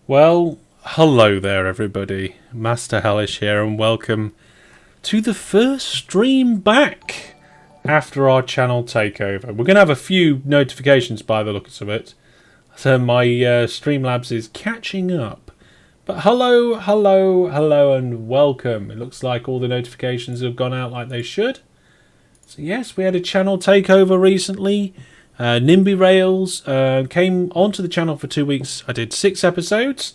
Well, hello there everybody. Master Hellish here and welcome to the first stream back after our channel takeover. We're going to have a few notifications by the looks of it. So my Streamlabs is catching up. But hello and welcome. It looks like all the notifications have gone out like they should. So yes, we had a channel takeover recently. Nimby Rails came onto the channel for 2 weeks. I did 6 episodes,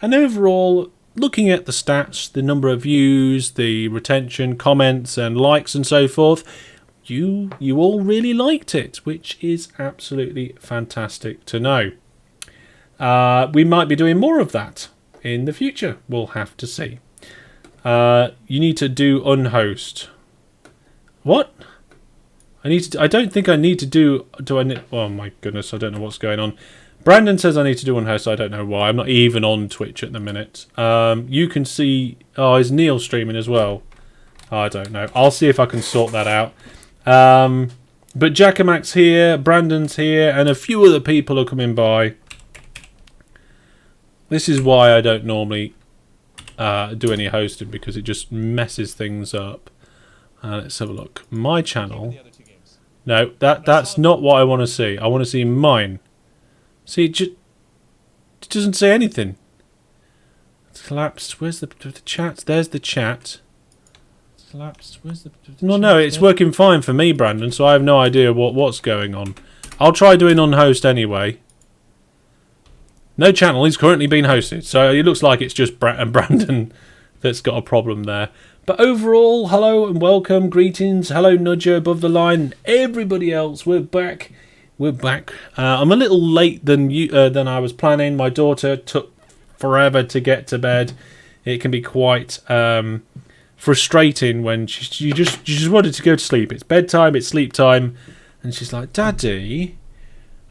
and overall, looking at the stats, the number of views, the retention, comments, and likes, and so forth, you all really liked it, which is absolutely fantastic to know. We might be doing more of that in the future. We'll have to see. You need to do unhost. What? I don't think I need to do. Oh my goodness! I don't know what's going on. Brandon says I need to do unhost. I don't know why. I'm not even on Twitch at the minute. You can see. Oh, is Neil streaming as well? I don't know. I'll see if I can sort that out. But Jackamac's here, Brandon's here, and a few other people are coming by. This is why I don't normally do any hosting, because it just messes things up. Let's have a look. My channel. No, that's not what I want to see. I want to see mine. See, it doesn't say anything. It's collapsed. Where's the chat? There's the chat. It's collapsed. Where's the No, it's working fine for me, Brandon, so I have no idea what's going on. I'll try doing on host anyway. No channel is currently being hosted, so it looks like it's just Brandon that's got a problem there. But overall, hello and welcome, greetings, hello Nudger above the line, everybody else, we're back. I'm a little late than I was planning. My daughter took forever to get to bed. It can be quite frustrating when she just wanted to go to sleep. It's bedtime, it's sleep time, and she's like, Daddy,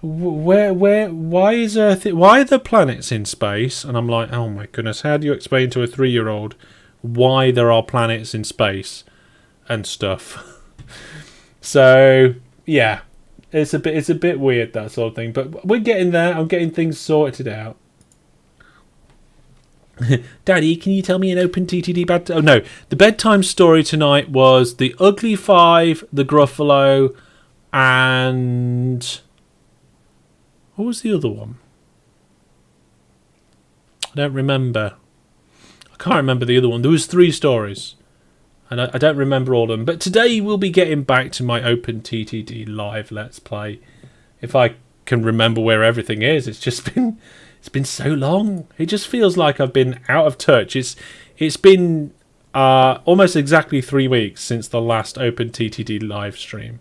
why is Earth? Why are the planets in space? And I'm like, oh my goodness, how do you explain to a 3-year-old why there are planets in space and stuff? So yeah, it's a bit weird, that sort of thing, but we're getting there. I'm getting things sorted out. Daddy, can you tell me an OpenTTD bad? Oh no, the bedtime story tonight was the Ugly 5, the Gruffalo, and what was the other one? I don't remember. I can't remember the other one. There was 3 stories, and I don't remember all of them. But today we'll be getting back to my OpenTTD live Let's Play. If I can remember where everything is, it's been so long. It just feels like I've been out of touch. It's been almost exactly 3 weeks since the last OpenTTD live stream.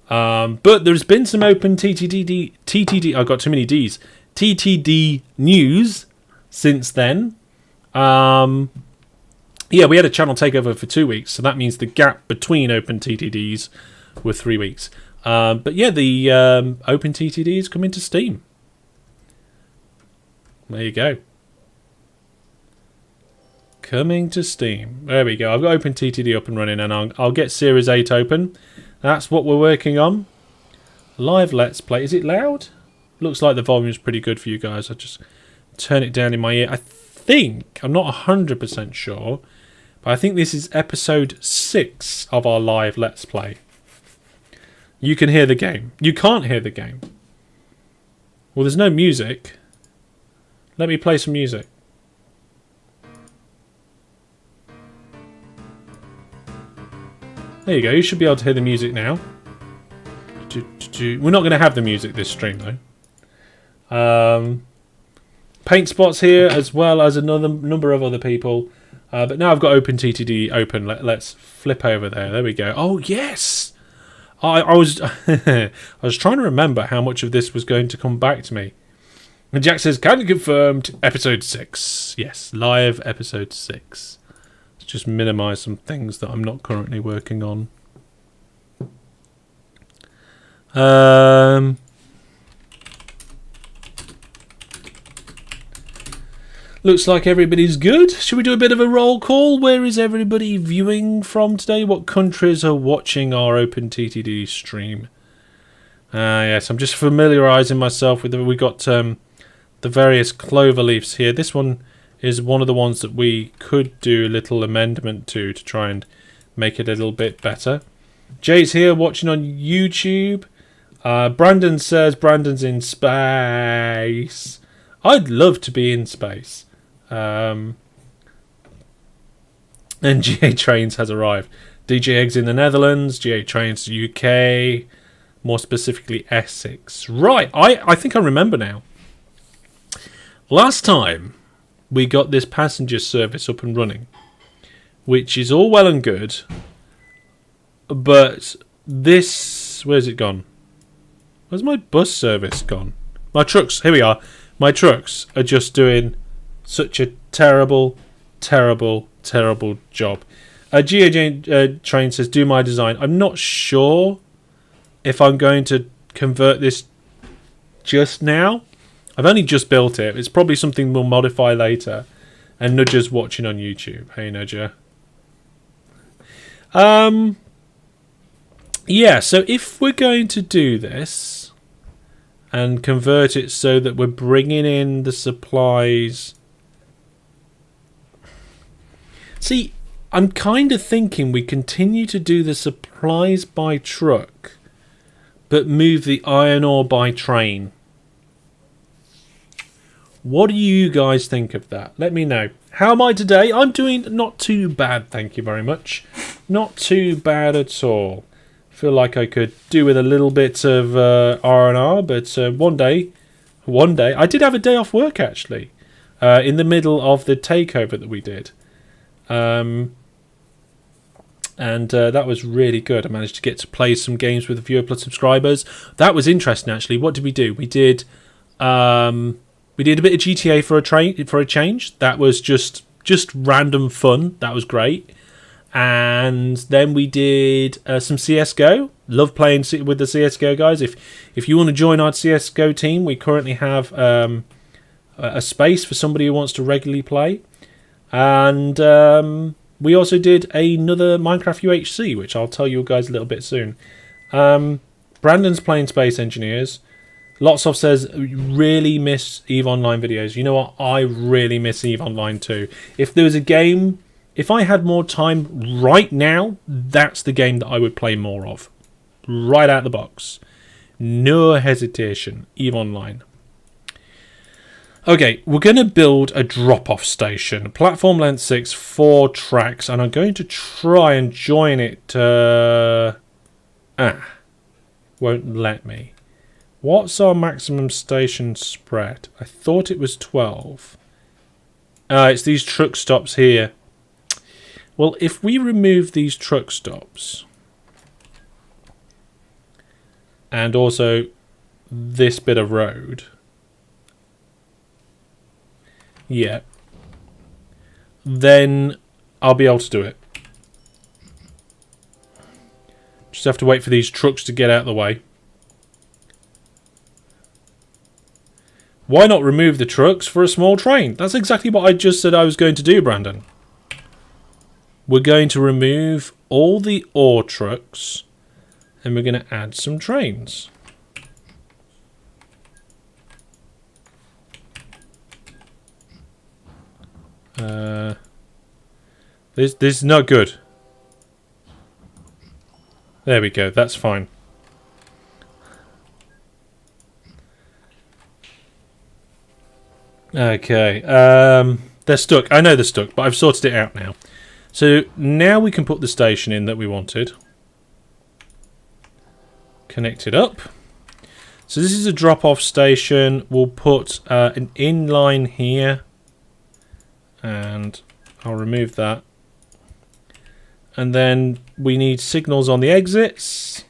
But there's been some OpenTTD. I've got too many D's. TTD news since then. Yeah, we had a channel takeover for 2 weeks, so that means the gap between OpenTTDs were 3 weeks. But yeah, the OpenTTD is coming to Steam. There you go. Coming to Steam. There we go. I've got OpenTTD up and running, and I'll get Series 8 open. That's what we're working on. Live Let's Play. Is it loud? Looks like the volume's pretty good for you guys. I'll just turn it down in my ear. I'm not 100% sure, but I think this is episode 6 of our live Let's Play. You can hear the game. You can't hear the game. Well, there's no music. Let me play some music. There you go. You should be able to hear the music now. We're not going to have the music this stream, though. Paint Spot's here, as well as another number of other people. But now I've got OpenTTD open. Let's flip over there. There we go. Oh, yes! I was I was trying to remember how much of this was going to come back to me. And Jack says, kindly confirmed, episode 6. Yes, live episode 6. Let's just minimise some things that I'm not currently working on. Looks like everybody's good. Should we do a bit of a roll call? Where is everybody viewing from today? What countries are watching our OpenTTD stream? Yes, I'm just familiarising myself with it. We got the various clover leaves here. This one is one of the ones that we could do a little amendment to try and make it a little bit better. Jay's here watching on YouTube. Brandon says Brandon's in space. I'd love to be in space. And GA Trains has arrived. DJ Eggs in the Netherlands, GA Trains UK, more specifically Essex. Right, I think I remember now. Last time we got this passenger service up and running, which is all well and good, but this... Where's it gone? Where's my bus service gone? My trucks, here we are. My trucks are just doing such a terrible job. GA Train says, do my design. I'm not sure if I'm going to convert this just now. I've only just built it. It's probably something we'll modify later. And Nudger's watching on YouTube. Hey, Nudger. Yeah, so if we're going to do this and convert it so that we're bringing in the supplies... See, I'm kind of thinking we continue to do the supplies by truck, but move the iron ore by train. What do you guys think of that? Let me know. How am I today? I'm doing not too bad, thank you very much. Not too bad at all. Feel like I could do with a little bit of R&R, but one day, I did have a day off work actually, in the middle of the takeover that we did. And that was really good. I managed to get to play some games with the Viewer Plus subscribers. That was interesting, actually. What did we do? We did a bit of GTA for a change. That was just random fun. That was great. And then we did some CS:GO. Love playing with the CS:GO guys. If you want to join our CS:GO team, we currently have a space for somebody who wants to regularly play. And we also did another Minecraft UHC, which I'll tell you guys a little bit soon. Brandon's playing Space Engineers. Lots of says, really miss EVE Online videos. You know what? I really miss EVE Online too. If there was a game, if I had more time right now, that's the game that I would play more of. Right out the box. No hesitation. EVE Online. Okay, we're going to build a drop-off station. Platform length 6, 4 tracks, and I'm going to try and join it. Won't let me. What's our maximum station spread? I thought it was 12. It's these truck stops here. Well, if we remove these truck stops, and also this bit of road... Yeah. Then I'll be able to do it. Just have to wait for these trucks to get out of the way. Why not remove the trucks for a small train? That's exactly what I just said I was going to do, Brandon. We're going to remove all the ore trucks and we're going to add some trains. This is not good. There we go, that's fine. Okay, they're stuck. I know they're stuck, but I've sorted it out now. So now we can put the station in that we wanted. Connect it up. So this is a drop-off station. We'll put an inline here. And I'll remove that. And then we need signals on the exits.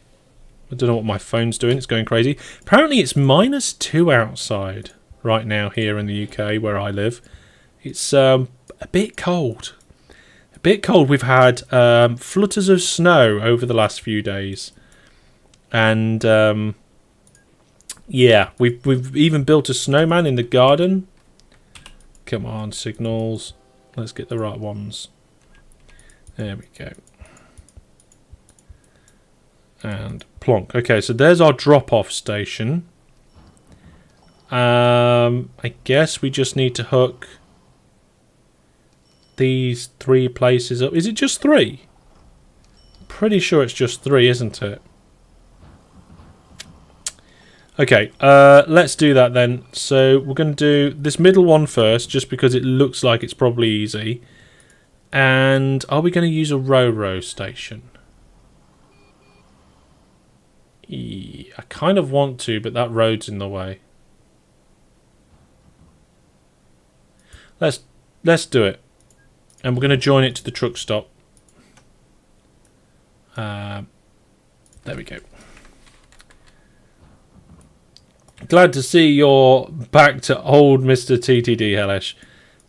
I don't know what my phone's doing. It's going crazy. Apparently it's -2 outside right now here in the UK where I live. It's a bit cold. A bit cold. We've had flutters of snow over the last few days. And yeah, we've even built a snowman in the garden. Come on, signals. Let's get the right ones. There we go. And plonk. Okay, so there's our drop-off station. I guess we just need to hook these 3 places up. Is it just 3? Pretty sure it's just 3, isn't it? Okay, let's do that then. So we're going to do this middle one first, just because it looks like it's probably easy. And are we going to use a row station? I kind of want to, but that road's in the way. Let's do it. And we're going to join it to the truck stop. There we go. Glad to see you're back to old Mr. TTD, Hellish.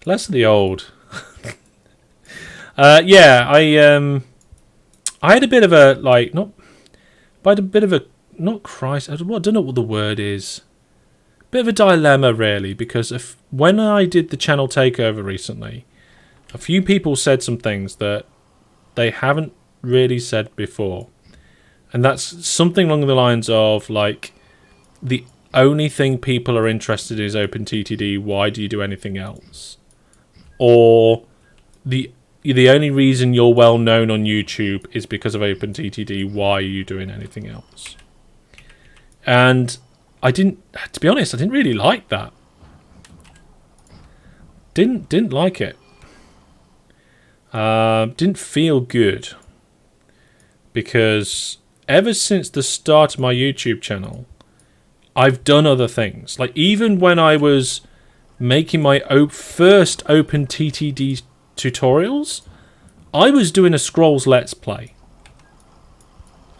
Less of the old. Yeah, I had a bit of a, like, not crisis, I don't know what the word is. Bit of a dilemma, really, because when I did the channel takeover recently, a few people said some things that they haven't really said before. And that's something along the lines of, like, the only thing people are interested in is OpenTTD, why do you do anything else? Or the only reason you're well known on YouTube is because of OpenTTD, why are you doing anything else? And to be honest, I didn't really like that. Didn't like it. Didn't feel good. Because ever since the start of my YouTube channel, I've done other things. Like, even when I was making my first OpenTTD tutorials, I was doing a Scrolls Let's Play.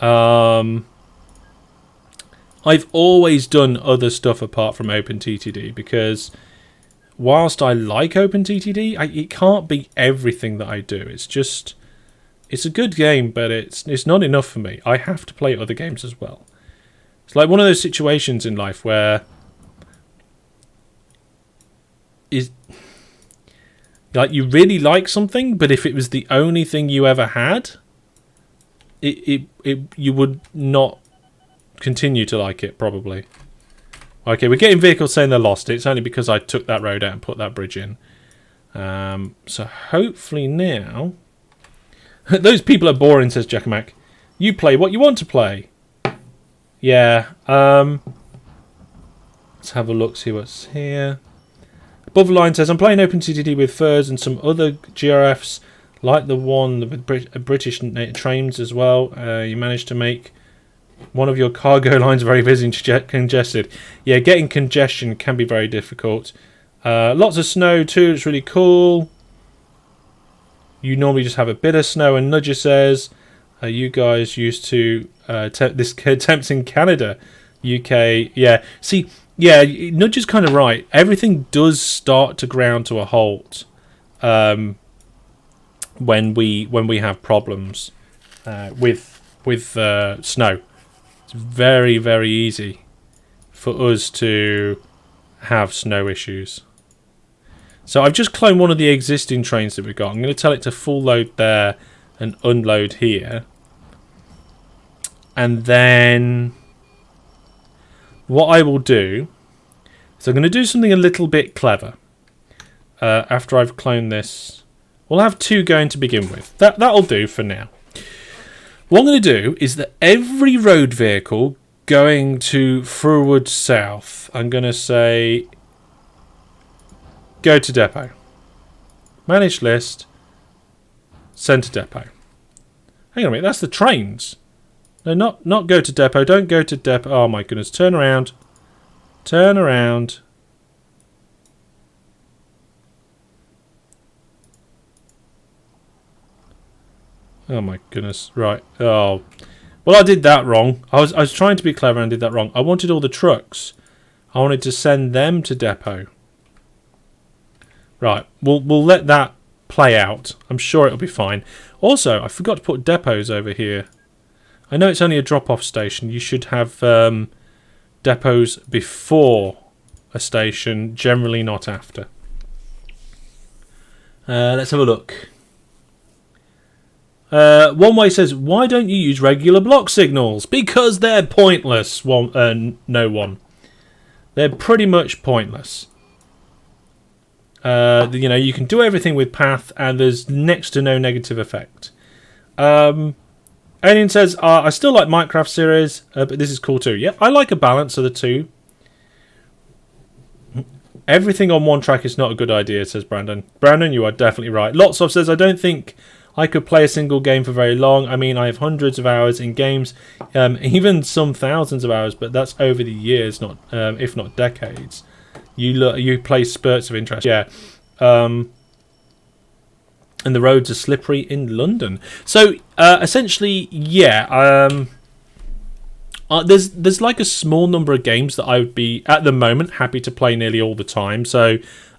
I've always done other stuff apart from OpenTTD, because whilst I like OpenTTD, it can't be everything that I do. It's a good game, but it's not enough for me. I have to play other games as well. It's like one of those situations in life where like you really like something, but if it was the only thing you ever had, you would not continue to like it, probably. Okay, we're getting vehicles saying they're lost. It's only because I took that road out and put that bridge in. So hopefully now... Those people are boring, says Jackamak. You play what you want to play. Yeah. Let's have a look, see what's here. Above the line says, I'm playing OpenTTD with FIRS and some other GRFs, like the one with British trains as well. You managed to make one of your cargo lines very busy and congested. Yeah, getting congestion can be very difficult. Lots of snow too, it's really cool. You normally just have a bit of snow, and Nudger says, you guys used to this attempts in Canada, UK. Yeah, see, yeah, Nudger's kind of right. Everything does start to ground to a halt when we have problems with snow. It's very, very easy for us to have snow issues. So I've just cloned one of the existing trains that we've got. I'm going to tell it to full load there and unload here. And then what I will do is I'm going to do something a little bit clever. After I've cloned this, we'll have 2 going to begin with. That'll do for now. What I'm going to do is that every road vehicle going to Furwood South, I'm going to say... Go to depot. Manage list. Send to depot. Hang on a minute, that's the trains. No, not go to depot. Don't go to depot. Oh my goodness, turn around. Turn around. Oh my goodness, right. Oh. Well, I did that wrong. I was trying to be clever and did that wrong. I wanted all the trucks. I wanted to send them to depot. Right, we'll let that play out. I'm sure it'll be fine. Also, I forgot to put depots over here. I know it's only a drop-off station. You should have depots before a station, generally not after. Let's have a look. One Way says, why don't you use regular block signals? Because they're pointless, no one. They're pretty much pointless. You know, you can do everything with path, and there's next to no negative effect. Alien says, I still like Minecraft series, but this is cool too. Yeah, I like a balance of the two. Everything on one track is not a good idea, says Brandon. Brandon, you are definitely right. Lots of says, I don't think I could play a single game for very long. I mean, I have hundreds of hours in games, even some thousands of hours, but that's over the years, not if not decades. You play spurts of interest. Yeah. And the roads are slippery in London. So, essentially, yeah. There's like a small number of games that I would be, at the moment, happy to play nearly all the time. So,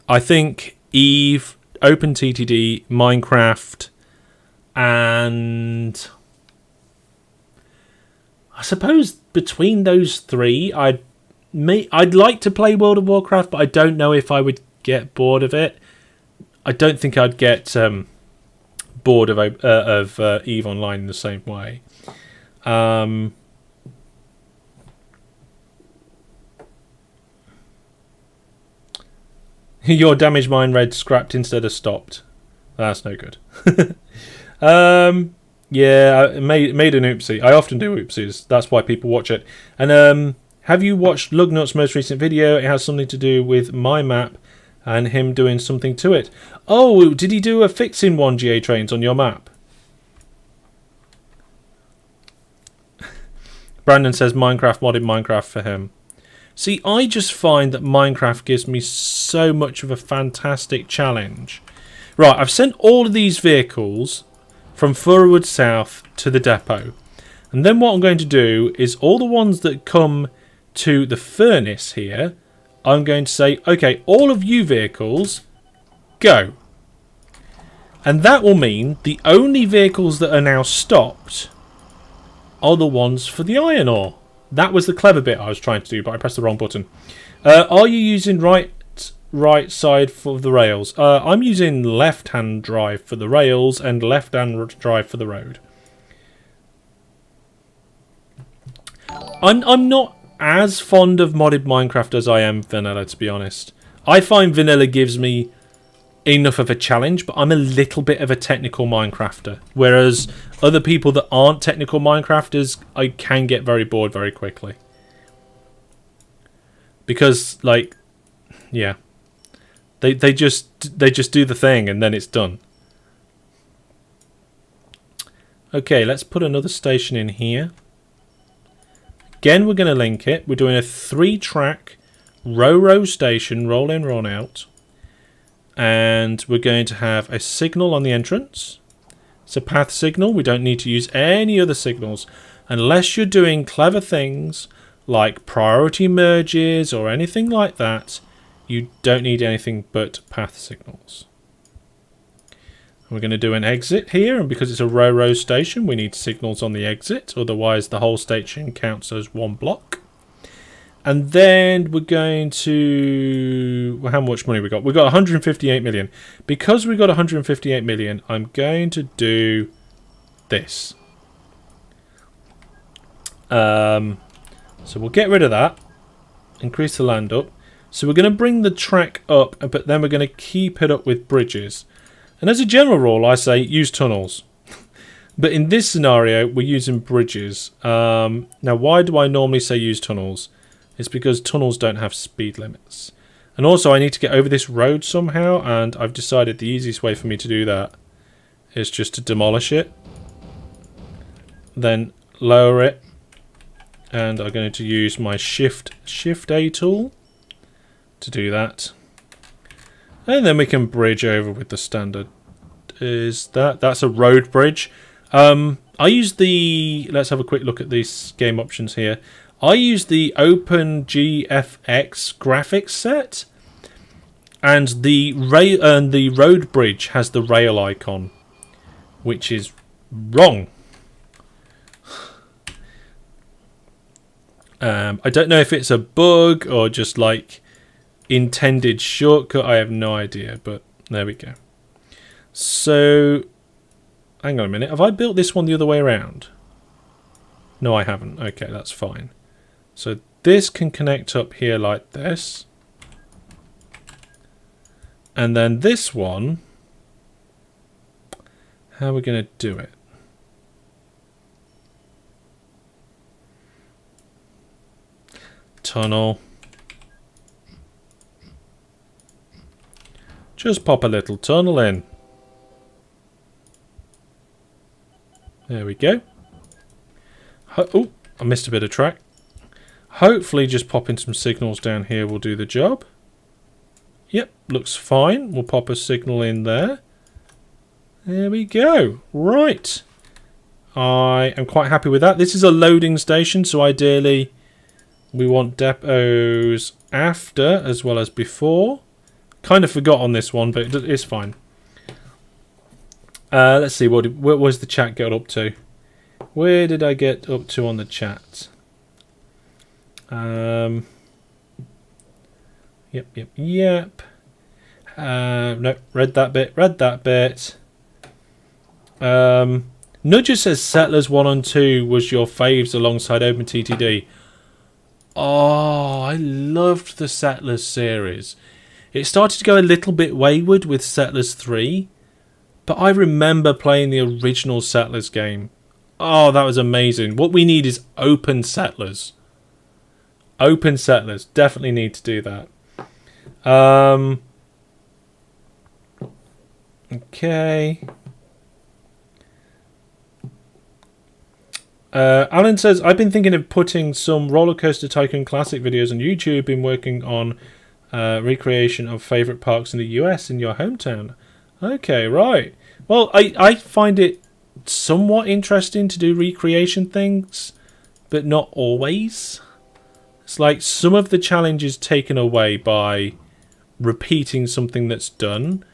I think Eve, OpenTTD, Minecraft, and I suppose between those three, I'd like to play World of Warcraft, but I don't know if I would get bored of it. I don't think I'd get bored of Eve Online in the same way. Your damage mine read scrapped instead of stopped. That's no good. Yeah, I made an oopsie. I often do oopsies. That's why people watch it. And have you watched Lugnut's most recent video? It has something to do with my map and him doing something to it. Oh, did he do a fixing 1GA trains on your map? Brandon says Minecraft modded Minecraft for him. See, I just find that Minecraft gives me so much of a fantastic challenge. Right, I've sent all of these vehicles from Furwood South to the depot. And then what I'm going to do is all the ones that come to the furnace here, I'm going to say, okay, all of you vehicles, go. And that will mean the only vehicles that are now stopped are the ones for the iron ore. That was the clever bit I was trying to do, but I pressed the wrong button. Are you using right side for the rails? I'm using left-hand drive for the rails and left-hand drive for the road. I'm not as fond of modded Minecraft as I am vanilla, to be honest. I find vanilla gives me enough of a challenge, but I'm a little bit of a technical Minecrafter. Whereas other people that aren't technical Minecrafters, I can get very bored very quickly. Because, like, yeah. They just do the thing and then it's done. Okay, let's put another station in here. Again, we're going to link it. We're doing a 3-track row station, roll in, roll out. And we're going to have a signal on the entrance. It's a path signal. We don't need to use any other signals. Unless you're doing clever things like priority merges or anything like that, you don't need anything but path signals. And we're going to do an exit here, and because it's a row station, we need signals on the exit. Otherwise, the whole station counts as one block. And then we're going to... Well, how much money we got? We've got 158 million. Because we've got 158 million, I'm going to do this. So we'll get rid of that. Increase the land up. So we're going to bring the track up, but then we're going to keep it up with bridges. And as a general rule, I say use tunnels. But in this scenario, we're using bridges. Now, why do I normally say use tunnels? It's because tunnels don't have speed limits. And also I need to get over this road somehow, and I've decided the easiest way for me to do that is just to demolish it. Then lower it. And I'm going to use my Shift A tool to do that. And then we can bridge over with the standard. That's a road bridge. I use the... Let's have a quick look at these game options here. I use the OpenGFX graphics set, and the road bridge has the rail icon, which is wrong. I don't know if it's a bug or just like intended shortcut. I have no idea, but there we go. So, hang on a minute. Have I built this one the other way around? No, I haven't. Okay, that's fine. So this can connect up here like this. And then this one, how are we going to do it? Tunnel. Just pop a little tunnel in. There we go. Oh, I missed a bit of track. Hopefully just popping some signals down here will do the job. Yep, looks fine. We'll pop a signal in there. There we go. Right. I am quite happy with that. This is a loading station, so ideally we want depots after as well as before. Kind of forgot on this one, but it's fine. Let's see, what was the chat get up to? Where did I get up to on the chat? Yep. No, read that bit. Nudger says Settlers 1 and 2 was your faves alongside OpenTTD. Oh, I loved the Settlers series. It started to go a little bit wayward with Settlers 3, but I remember playing the original Settlers game. Oh, that was amazing. What we need is Open Settlers. Open Settlers. Definitely need to do that. Okay. Alan says, I've been thinking of putting some Roller Coaster Tycoon Classic videos on YouTube. Been working on recreation of favourite parks in the US in your hometown. Okay, right. Well, I find it somewhat interesting to do recreation things, but not always. It's like some of the challenge is taken away by repeating something that's done,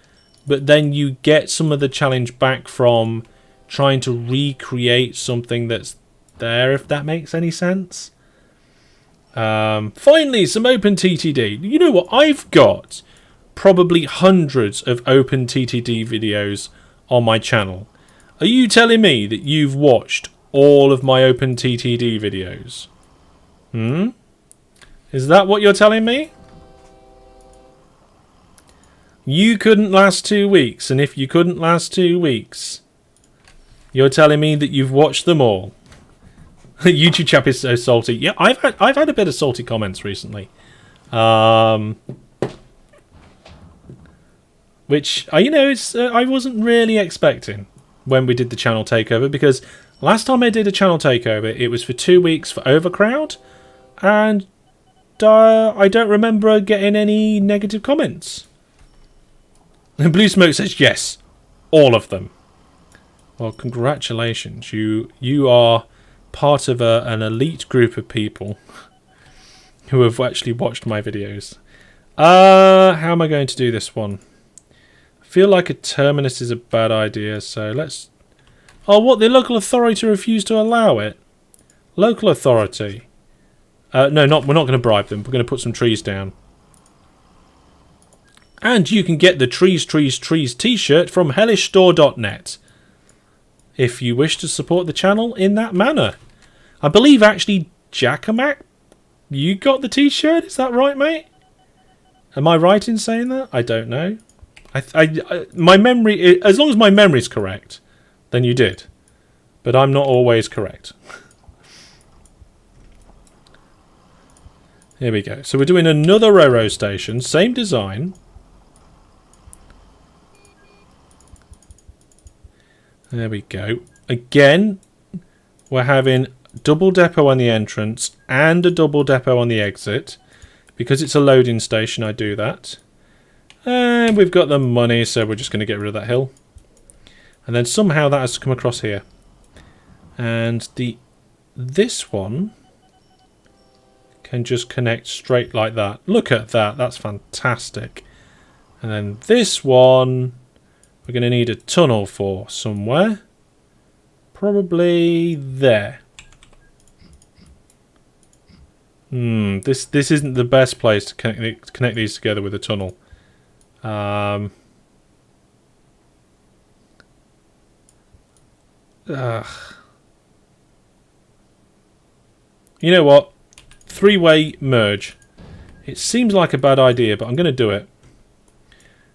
but then you get some of the challenge back from trying to recreate something that's there, if that makes any sense. Finally, some OpenTTD. You know what? I've got probably hundreds of OpenTTD videos on my channel. Are you telling me that you've watched all of my OpenTTD videos? Is that what you're telling me? You couldn't last 2 weeks, and if you couldn't last 2 weeks, you're telling me that you've watched them all. YouTube chap is so salty. Yeah, I've had a bit of salty comments recently, which I wasn't really expecting when we did the channel takeover, because last time I did a channel takeover, it was for 2 weeks for Overcrowd, and I don't remember getting any negative comments. And Blue Smoke says yes, all of them. Well, congratulations. You are part of an elite group of people who have actually watched my videos. How am I going to do this one? I feel like a terminus is a bad idea, so let's... Oh, what? The local authority refused to allow it? Local authority? No, we're not going to bribe them. We're going to put some trees down. And you can get the Trees t-shirt from hellishstore.net if you wish to support the channel in that manner. I believe actually Jackamak, you got the t-shirt, is that right, mate? Am I right in saying that? I don't know. My memory, as long as my memory's correct, then you did. But I'm not always correct. Here we go. So we're doing another railroad station, same design. There we go. Again, we're having double depot on the entrance and a double depot on the exit. Because it's a loading station, I do that. And we've got the money, so we're just going to get rid of that hill. And then somehow that has to come across here. And this one can just connect straight like that. Look at that. That's fantastic. And then this one we're going to need a tunnel for somewhere. Probably there. This isn't the best place to connect these together with a tunnel. You know what? three-way merge. It seems like a bad idea, but I'm going to do it.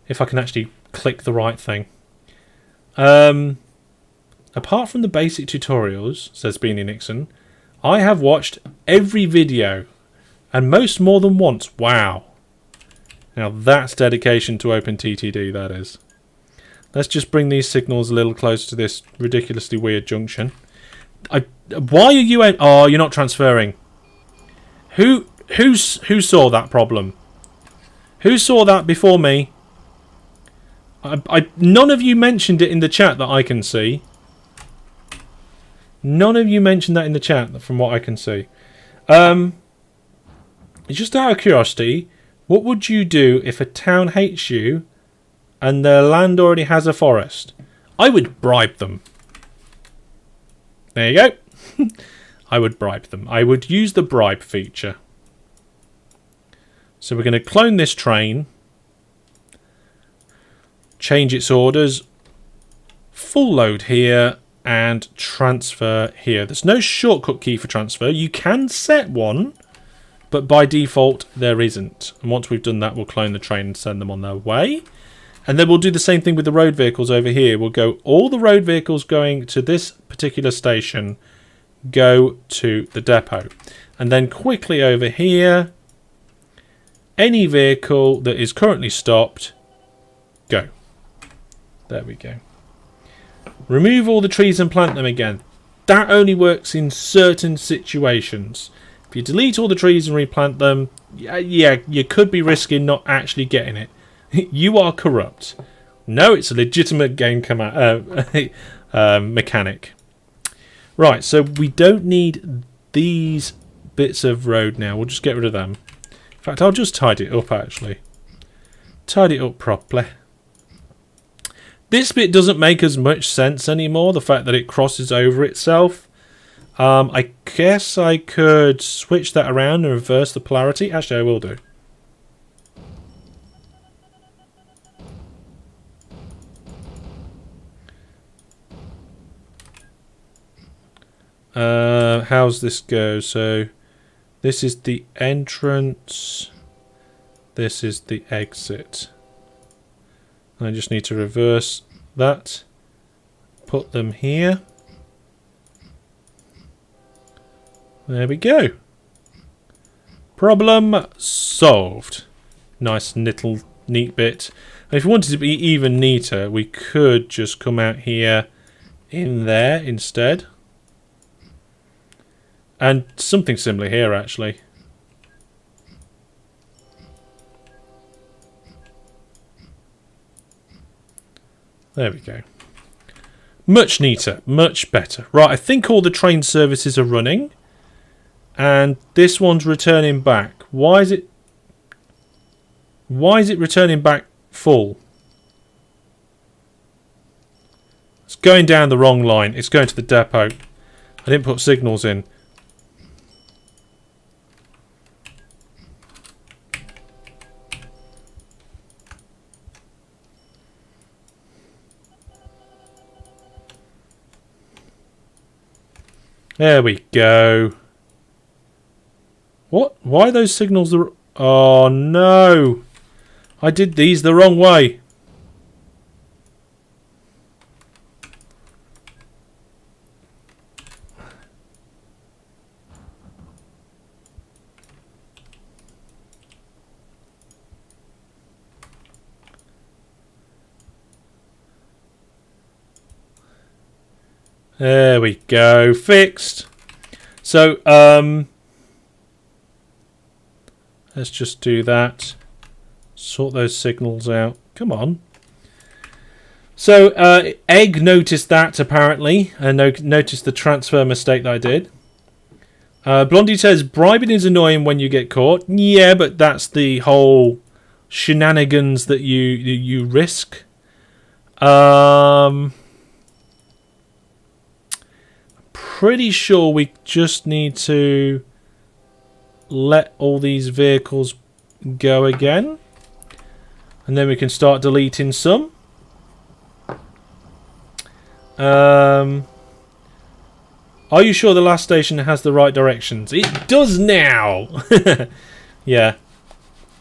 If I can actually click the right thing. Apart from the basic tutorials, says Beanie Nixon, I have watched every video, and most more than once. Wow. Now that's dedication to OpenTTD, that is. Let's just bring these signals a little closer to this ridiculously weird junction. Why are you... Oh, you're not transferring. Who saw that problem? Who saw that before me? None of you mentioned it in the chat that I can see. None of you mentioned that in the chat from what I can see. Just out of curiosity, what would you do if a town hates you and their land already has a forest? I would bribe them. There you go. I would bribe them. I would use the bribe feature. So we're going to clone this train. Change its orders. Full load here. And transfer here. There's no shortcut key for transfer. You can set one. But by default, there isn't. And once we've done that, we'll clone the train and send them on their way. And then we'll do the same thing with the road vehicles over here. We'll go all the road vehicles going to this particular station go to the depot. And then quickly over here, any vehicle that is currently stopped, go. There we go. Remove all the trees and plant them again. That only works in certain situations. If you delete all the trees and replant them, yeah, you could be risking not actually getting it. You are corrupt. No, it's a legitimate game mechanic. Right, so we don't need these bits of road now. We'll just get rid of them. In fact, I'll just tidy it up, actually. Tidy it up properly. This bit doesn't make as much sense anymore, the fact that it crosses over itself. I guess I could switch that around and reverse the polarity. Actually, I will do. How's this go? So this is the entrance. This is the exit. I just need to reverse that. Put them here. There we go. Problem solved. Nice little neat bit. And if we wanted to be even neater, we could just come out here in there instead. And something similar here, actually. There we go. Much neater, much better. Right, I think all the train services are running. And this one's returning back. Why is it returning back full? It's going down the wrong line. It's going to the depot. I didn't put signals in. There we go. What? Why are those signals the... Oh no! I did these the wrong way. There we go. Fixed. So, let's just do that. Sort those signals out. Come on. So, Egg noticed that, apparently. And noticed the transfer mistake that I did. Blondie says, bribing is annoying when you get caught. Yeah, but that's the whole shenanigans that you risk. Pretty sure we just need to let all these vehicles go again, and then we can start deleting some. Are you sure the last station has the right directions? It does now! Yeah.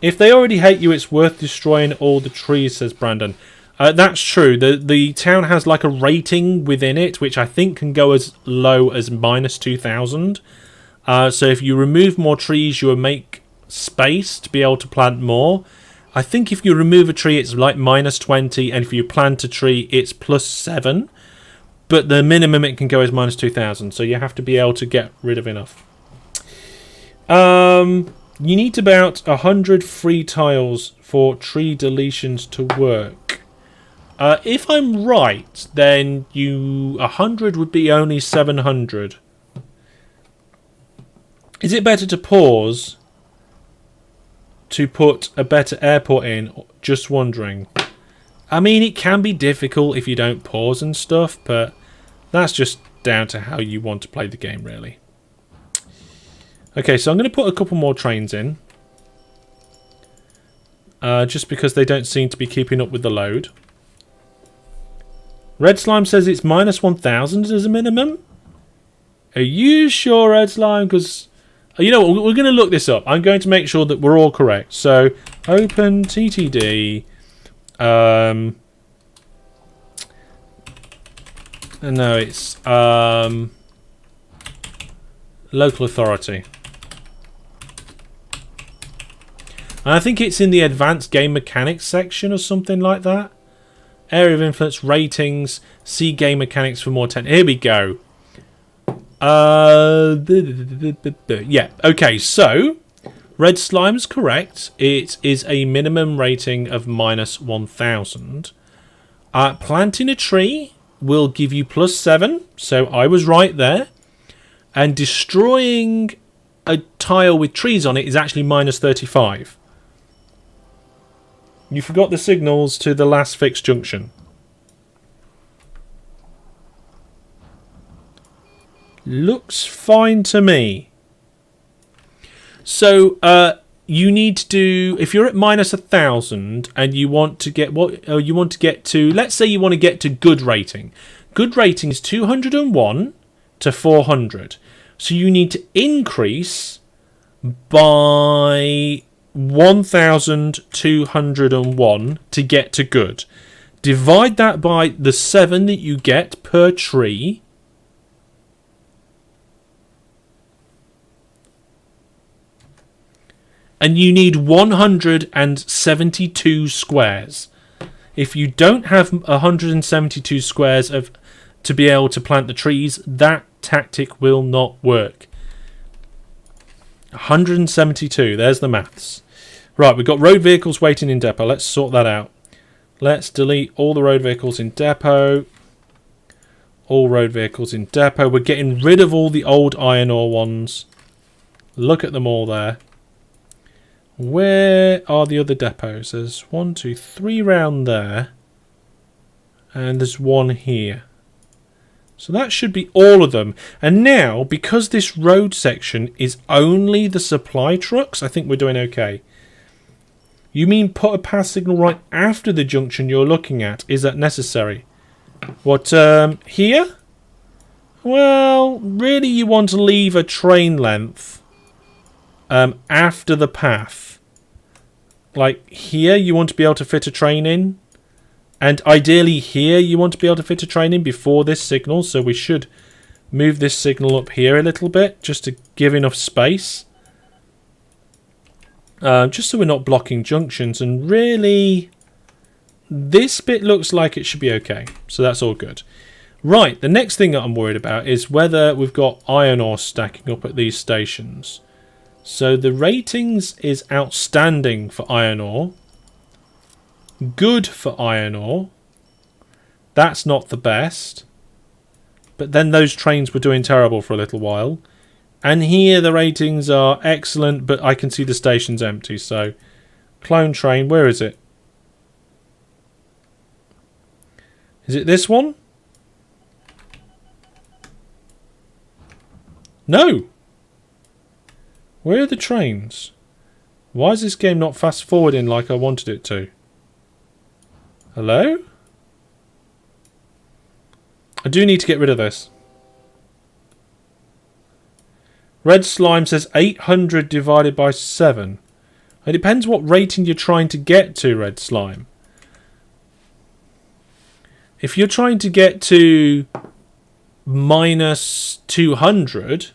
If they already hate you, it's worth destroying all the trees, says Brandon. That's true. The town has like a rating within it, which I think can go as low as -2,000. So if you remove more trees, you will make space to be able to plant more. I think if you remove a tree, it's like -20, and if you plant a tree, it's +7. But the minimum it can go is -2,000, so you have to be able to get rid of enough. You need about 100 free tiles for tree deletions to work. If I'm right, then 100 would be only 700. Is it better to pause to put a better airport in? Just wondering. I mean, it can be difficult if you don't pause and stuff, but that's just down to how you want to play the game, really. Okay, so I'm going to put a couple more trains in. Just because they don't seem to be keeping up with the load. Red Slime says it's -1,000 as a minimum. Are you sure, Red Slime? Because, you know what, we're going to look this up. I'm going to make sure that we're all correct. So, OpenTTD. No, it's local authority. And I think it's in the advanced game mechanics section or something like that. Area of influence, ratings, see game mechanics for more 10. Here we go. Yeah, okay, so Red Slime's correct. It is a minimum rating of -1,000. Planting a tree will give you +7, so I was right there. And destroying a tile with trees on it is actually -35. You forgot the signals to the last fixed junction. Looks fine to me. So, you need to do, if you're at -1,000 and you want to get you want to get to, let's say you want to get to good rating. Good rating is 201 to 400. So you need to increase by 1,201 to get to good. Divide that by the 7 that you get per tree. And you need 172 squares. If you don't have 172 squares to be able to plant the trees, that tactic will not work. 172, there's the maths. Right, we've got road vehicles waiting in depot. Let's sort that out. Let's delete all the road vehicles in depot. All road vehicles in depot. We're getting rid of all the old iron ore ones. Look at them all there. Where are the other depots? There's 1, 2, 3 round there. And there's one here. So that should be all of them. And now, because this road section is only the supply trucks, I think we're doing okay. You mean put a pass signal right after the junction you're looking at? Is that necessary? What, here? Well, really you want to leave a train length after the path. Like here you want to be able to fit a train in. And ideally here you want to be able to fit a train in before this signal. So we should move this signal up here a little bit just to give enough space. Just so we're not blocking junctions. And really, this bit looks like it should be okay. So that's all good. Right, the next thing that I'm worried about is whether we've got iron ore stacking up at these stations. So the ratings is outstanding for iron ore. Good for iron ore. That's not the best. But then those trains were doing terrible for a little while. And here the ratings are excellent, but I can see the station's empty. So, clone train, where is it? Is it this one? No! Where are the trains? Why is this game not fast forwarding like I wanted it to? Hello? I do need to get rid of this. Red Slime says 800 divided by 7. It depends what rating you're trying to get to, Red Slime. If you're trying to get to minus 200,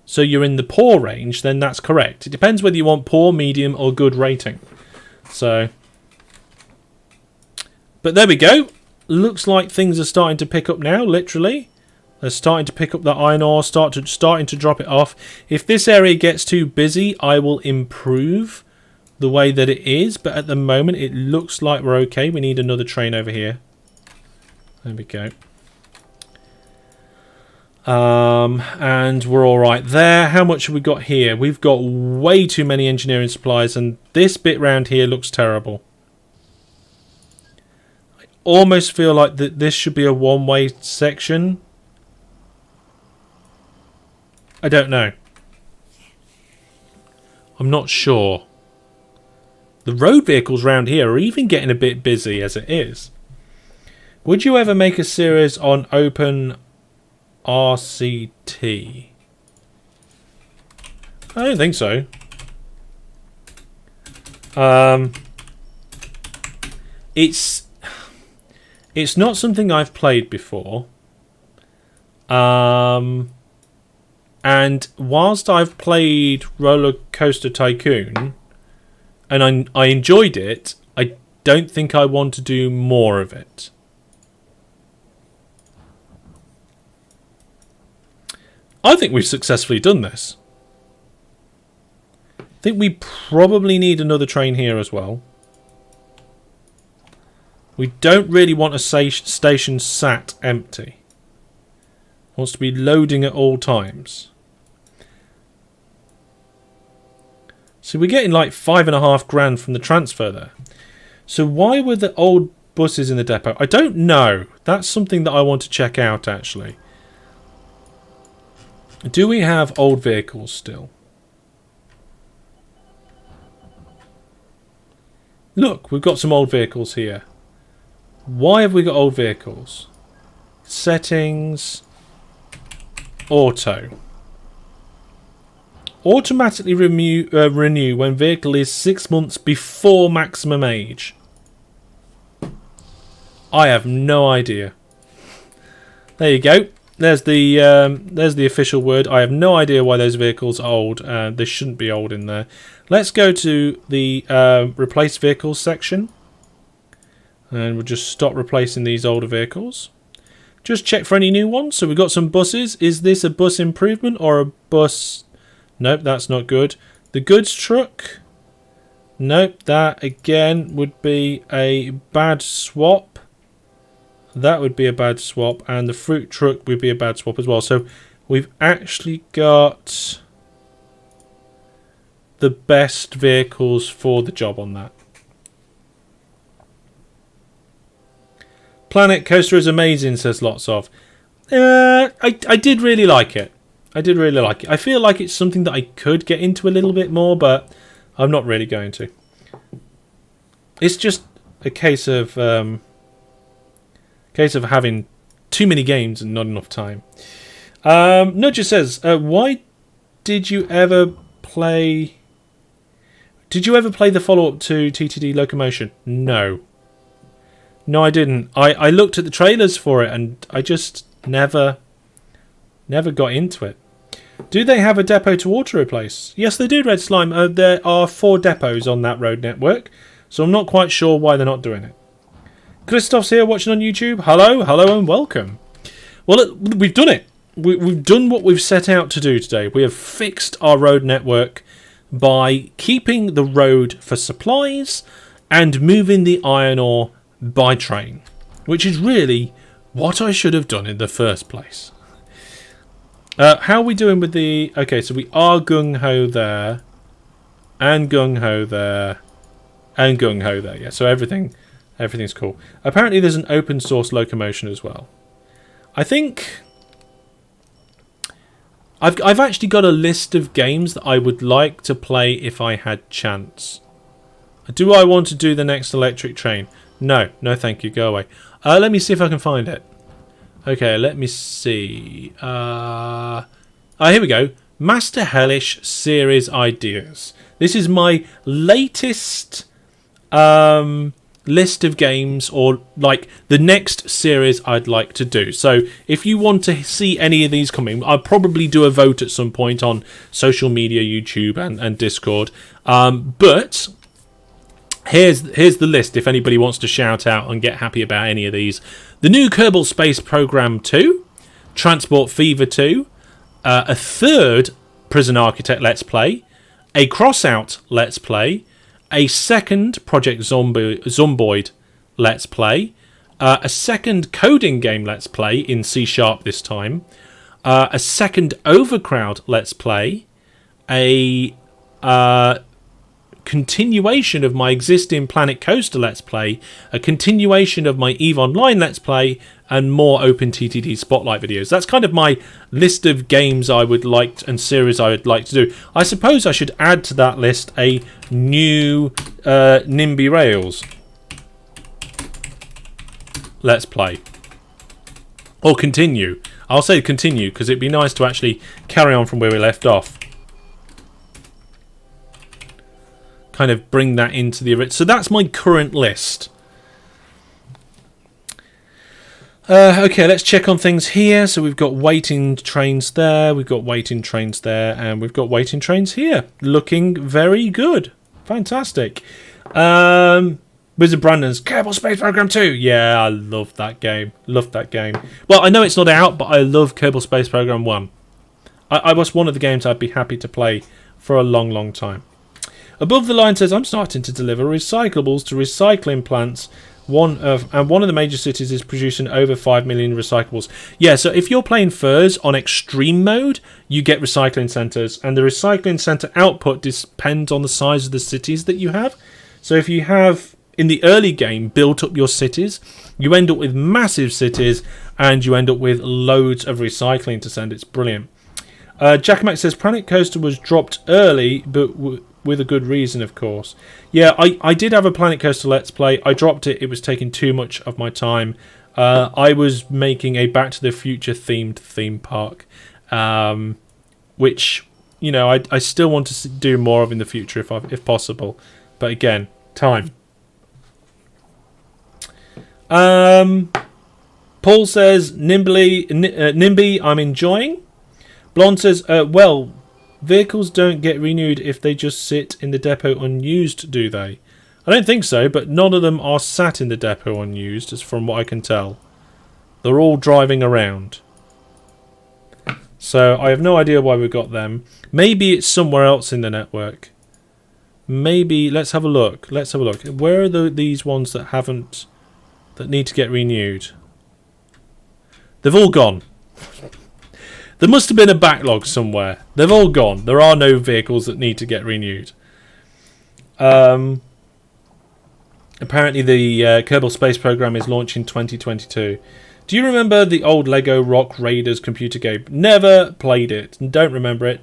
so you're in the poor range, then that's correct. It depends whether you want poor, medium, or good rating. So, but there we go. Looks like things are starting to pick up now, literally. They're starting to pick up the iron ore, starting to drop it off. If this area gets too busy, I will improve the way that it is. But at the moment, it looks like we're okay. We need another train over here. There we go. And we're all right there. How much have we got here? We've got way too many engineering supplies, and this bit round here looks terrible. I almost feel like that this should be a one-way section. I don't know. I'm not sure. The road vehicles round here are even getting a bit busy as it is. Would you ever make a series on Open RCT? I don't think so. It's not something I've played before. And whilst I've played Roller Coaster Tycoon and I enjoyed it, I don't think I want to do more of it. I think we've successfully done this. I think we probably need another train here as well. We don't really want a station sat empty. It wants to be loading at all times. So we're getting like $5,500 from the transfer there. So why were the old buses in the depot? I don't know. That's something that I want to check out actually. Do we have old vehicles still? Look, we've got some old vehicles here. Why have we got old vehicles? Settings. Auto. Automatically renew when vehicle is 6 months before maximum age. I have no idea. There you go. There's the official word. I have no idea why those vehicles are old. They shouldn't be old in there. Let's go to the replace vehicles section. And we'll just stop replacing these older vehicles. Just check for any new ones. So we've got some buses. Is this a bus improvement or a bus? Nope, that's not good. The goods truck. Nope, that again would be a bad swap. That would be a bad swap, and the fruit truck would be a bad swap as well. So we've actually got the best vehicles for the job on that. Planet Coaster is amazing, says lots of. I did really like it. I did really like it. I feel like it's something that I could get into a little bit more, but I'm not really going to. It's just a case of having too many games and not enough time. Nudger says, why did you ever play... Did you ever play the follow-up to TTD Locomotion? No. No, I didn't. I looked at the trailers for it and I just never got into it. Do they have a depot to auto replace? Yes, they do, Red Slime. There are 4 depots on that road network, so I'm not quite sure why they're not doing it. Christoph's here watching on YouTube. Hello and welcome. Well, we've done it. We've done what we've set out to do today. We have fixed our road network by keeping the road for supplies and moving the iron ore by train, which is really what I should have done in the first place. How are we doing with the... Okay, so we are gung-ho there, and gung-ho there, and gung-ho there. Yeah, so everything's cool. Apparently there's an open source locomotion as well. I think I've actually got a list of games that I would like to play if I had chance. Do I want to do the next electric train? No thank you, go away. Let me see if I can find it. Okay, let me see. Here we go. Master Hellish series ideas. This is my latest list of games, or like the next series I'd like to do. So if you want to see any of these coming, I'll probably do a vote at some point on social media, YouTube and Discord. But here's the list if anybody wants to shout out and get happy about any of these. The new Kerbal Space Program 2, Transport Fever 2, a third Prison Architect Let's Play, a Crossout Let's Play, a second Project Zomboid Let's Play, a second coding game Let's Play in C# this time, a second Overcrowd Let's Play, a continuation of my existing Planet Coaster Let's Play, a continuation of my EVE Online Let's Play, and more OpenTTD Spotlight videos. That's kind of my list of games I would like and series I would like to do. I suppose I should add to that list a new NIMBY Rails Let's Play. Or continue. I'll say continue because it'd be nice to actually carry on from where we left off. Kind of bring that into the... So that's my current list. Okay, let's check on things here. So we've got waiting trains there, we've got waiting trains there, and we've got waiting trains here. Looking very good. Fantastic. Wizard Brandon's Kerbal Space Program 2. Yeah, I love that game. Love that game. Well, I know it's not out, but I love Kerbal Space Program 1. I was one of the games I'd be happy to play for a long, long time. Above the line says, I'm starting to deliver recyclables to recycling plants. One of the major cities is producing over 5 million recyclables. Yeah, so if you're playing FIRS on extreme mode, you get recycling centres, and the recycling centre output depends on the size of the cities that you have. So if you have, in the early game, built up your cities, you end up with massive cities, and you end up with loads of recycling to send. It's brilliant. Jackamack says, Planet Coaster was dropped early, but with a good reason, of course. Yeah, I did have a Planet Coaster Let's Play. I dropped it. It was taking too much of my time. I was making a Back to the Future themed theme park, which, you know, I still want to do more of in the future if possible. But again, time. Paul says, NIMBY, I'm enjoying. Blonde says, well, vehicles don't get renewed if they just sit in the depot unused, do they? I don't think so, but none of them are sat in the depot unused, as from what I can tell. They're all driving around. So I have no idea why we got them. Maybe it's somewhere else in the network. Maybe, let's have a look. Let's have a look. Where are these ones that need to get renewed? They've all gone. There must have been a backlog somewhere. They've all gone. There are no vehicles that need to get renewed. Apparently the Kerbal Space Program is launching 2022. Do you remember the old Lego Rock Raiders computer game? Never played it. Don't remember it.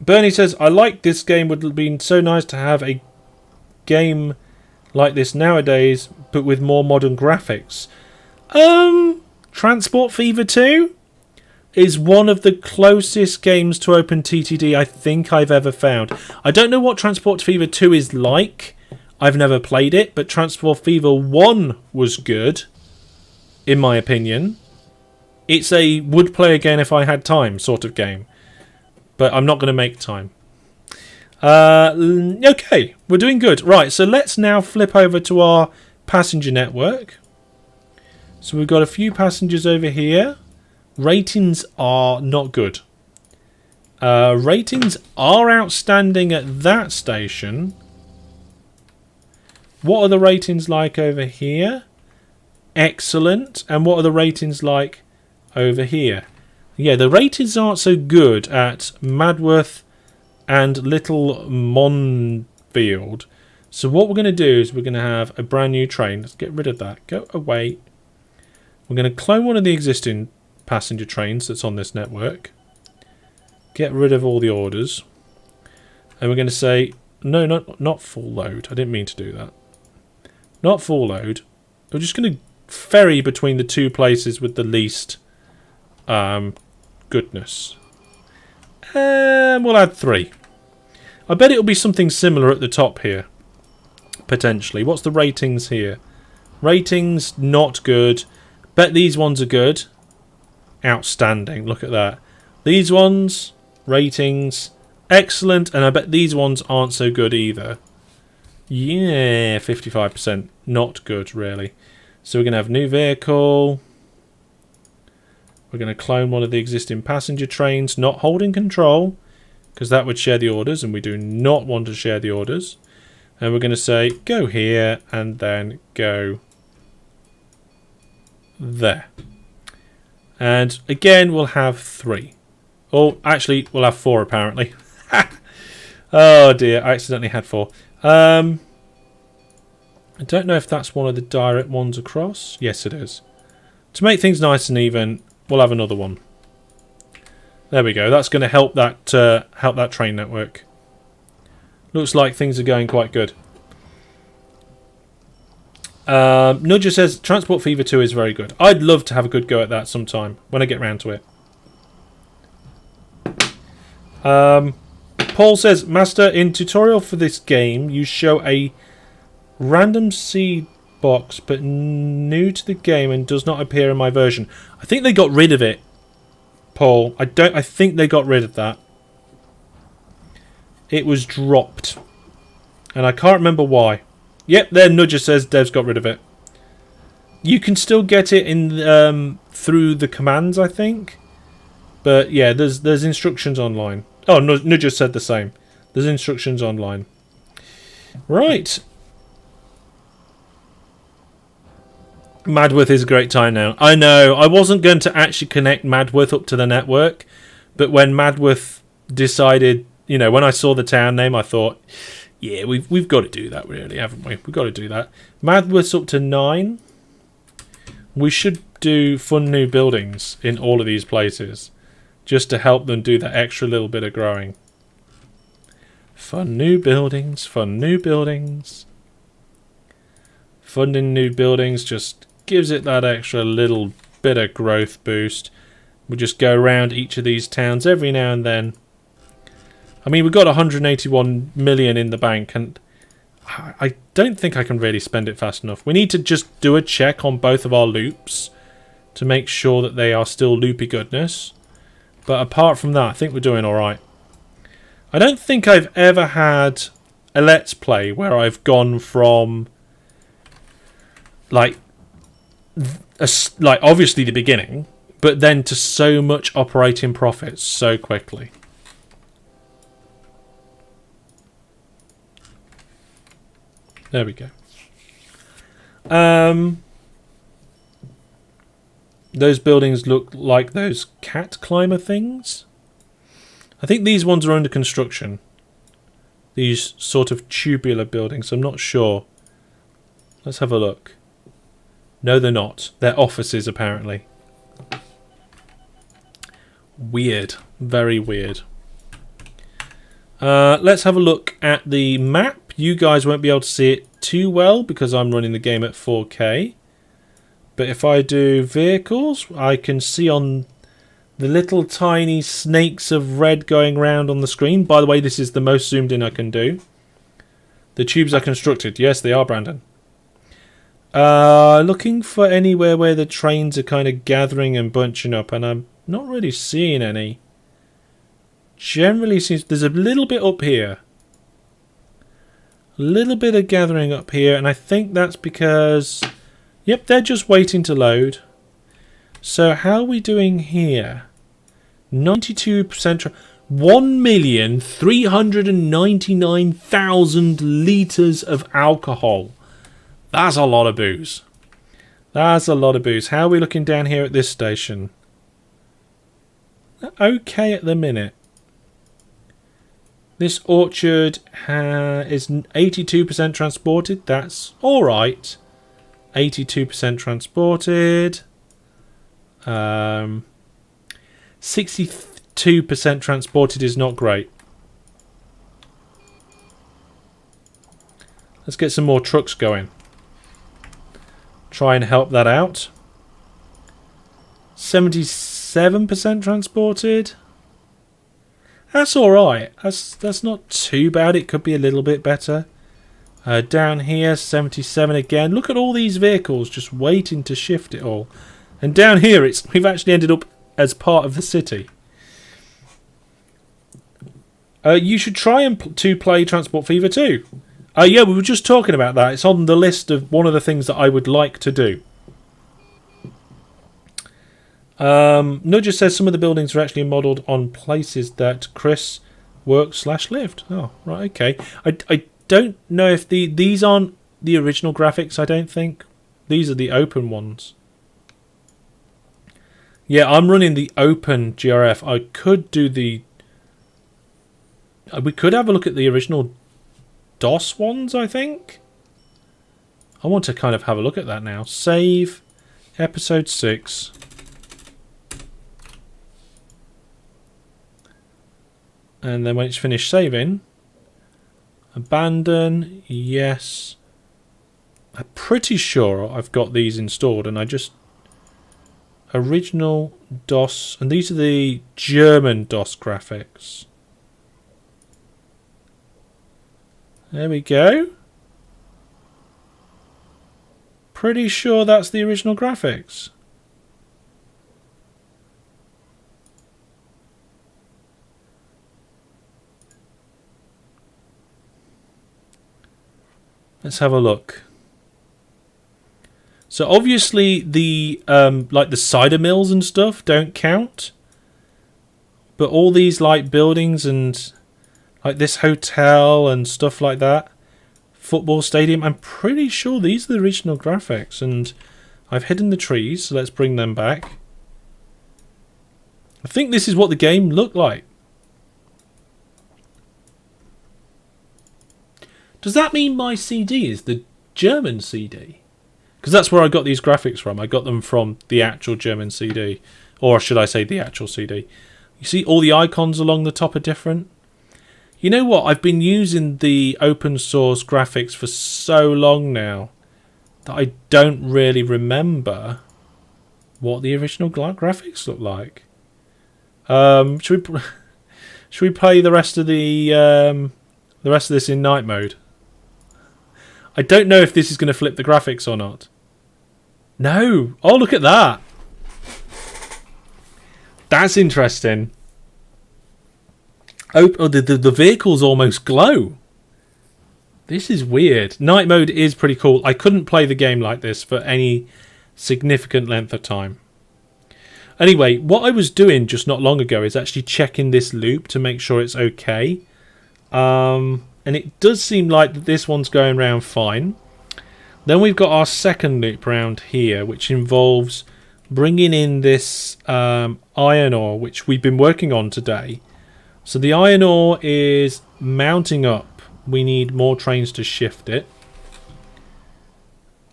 Bernie says, I like this game. Would have been so nice to have a game like this nowadays, but with more modern graphics. Transport Fever 2 is one of the closest games to OpenTTD I think I've ever found. I don't know what Transport Fever 2 is like. I've never played it, but Transport Fever 1 was good, in my opinion. It's a would play again if I had time sort of game, but I'm not going to make time. Okay, we're doing good. Right, so let's now flip over to our passenger network. So we've got a few passengers over here. Ratings are not good. Ratings are outstanding at that station. What are the ratings like over here? Excellent. And what are the ratings like over here? Yeah, the ratings aren't so good at Madworth and Little Monfield. So what we're going to do is we're going to have a brand new train. Let's get rid of that. Go away. We're going to clone one of the existing passenger trains that's on this network. Get rid of all the orders. And we're going to say, no, not full load. I didn't mean to do that. Not full load. We're just going to ferry between the two places with the least goodness. And we'll add 3. I bet it'll be something similar at the top here. Potentially. What's the ratings here? Ratings, not good. Bet these ones are good. Outstanding. Look at that. These ones, ratings, excellent. And I bet these ones aren't so good either. Yeah, 55%. Not good, really. So we're going to have new vehicle. We're going to clone one of the existing passenger trains. Not holding control, because that would share the orders, and we do not want to share the orders. And we're going to say, go here, and then go there. And again, we'll have 3. Oh, actually, we'll have 4, apparently. Oh, dear. I accidentally had 4. I don't know if that's one of the direct ones across. Yes, it is. To make things nice and even, we'll have another one. There we go. That's going to help that train network. Looks like things are going quite good. Nudger says Transport Fever 2 is very good. I'd love to have a good go at that sometime when I get round to it. Paul says, Master, in tutorial for this game, you show a random seed box, but new to the game and does not appear in my version. I think they got rid of it, Paul. I think they got rid of that. It was dropped. And I can't remember why. Yep, there Nudger says Dev's got rid of it. You can still get it in through the commands, I think. But yeah, there's instructions online. Oh, Nudger said the same. There's instructions online. Right. Madworth is a great time now. I know. I wasn't going to actually connect Madworth up to the network. But when Madworth decided, you know, when I saw the town name, I thought, yeah, we've got to do that, really, haven't we? We've got to do that. Madworth's up to 9. We should do fun new buildings in all of these places, just to help them do that extra little bit of growing. Fun new buildings, fun new buildings. Funding new buildings just gives it that extra little bit of growth boost. We'll just go around each of these towns every now and then. I mean, we've got 181 million in the bank, and I don't think I can really spend it fast enough. We need to just do a check on both of our loops to make sure that they are still loopy goodness. But apart from that, I think we're doing alright. I don't think I've ever had a Let's Play where I've gone from, like obviously the beginning, but then to so much operating profits so quickly. There we go. Those buildings look like those cat climber things. I think these ones are under construction. These sort of tubular buildings. I'm not sure. Let's have a look. No, they're not. They're offices, apparently. Weird. Very weird. Let's have a look at the map. You guys won't be able to see it too well because I'm running the game at 4K. But if I do vehicles, I can see on the little tiny snakes of red going round on the screen. By the way, this is the most zoomed in I can do. The tubes are constructed. Yes, they are, Brandon. Looking for anywhere where the trains are kind of gathering and bunching up, and I'm not really seeing any. Generally seems there's a little bit up here. A little bit of gathering up here, and I think that's because, yep, they're just waiting to load. So how are we doing here? 92%. 1,399,000 litres of alcohol. That's a lot of booze. That's a lot of booze. How are we looking down here at this station? Okay at the minute. This orchard is 82% transported. That's alright. 82% transported. 62% transported is not great. Let's get some more trucks going. try and help that out. 77% transported. That's alright. That's not too bad. It could be a little bit better. Down here, 77 again. Look at all these vehicles just waiting to shift it all. And down here, we've actually ended up as part of the city. You should try to play Transport Fever 2. Yeah, we were just talking about that. It's on the list of one of the things that I would like to do. Nudger says some of the buildings are actually modelled on places that Chris worked/lived. Oh, right, okay. I don't know if these aren't the original graphics, I don't think. These are the open ones. Yeah, I'm running the open GRF. I could do the... We could have a look at the original DOS ones, I think. I want to kind of have a look at that now. Save episode 6. And then when it's finished saving, abandon, yes. I'm pretty sure I've got these installed, and I just... Original DOS, and these are the German DOS graphics. There we go. Pretty sure that's the original graphics. Let's have a look. So obviously the like the cider mills and stuff don't count, but all these like buildings and like this hotel and stuff like that, football stadium, I'm pretty sure these are the original graphics. And I've hidden the trees, so let's bring them back. I think this is what the game looked like. Does that mean my CD is the German CD? Because that's where I got these graphics from. I got them from the actual German CD. Or should I say the actual CD. You see all the icons along the top are different. You know what? I've been using the open source graphics for so long now that I don't really remember what the original graphics look like. Should we play the rest of this in night mode? I don't know if this is going to flip the graphics or not. No. Oh, look at that. That's interesting. Oh, the vehicles almost glow. This is weird. Night mode is pretty cool. I couldn't play the game like this for any significant length of time. Anyway, what I was doing just not long ago is actually checking this loop to make sure it's okay. And it does seem like that this one's going round fine. Then we've got our second loop round here, which involves bringing in this iron ore, which we've been working on today. So the iron ore is mounting up. We need more trains to shift it.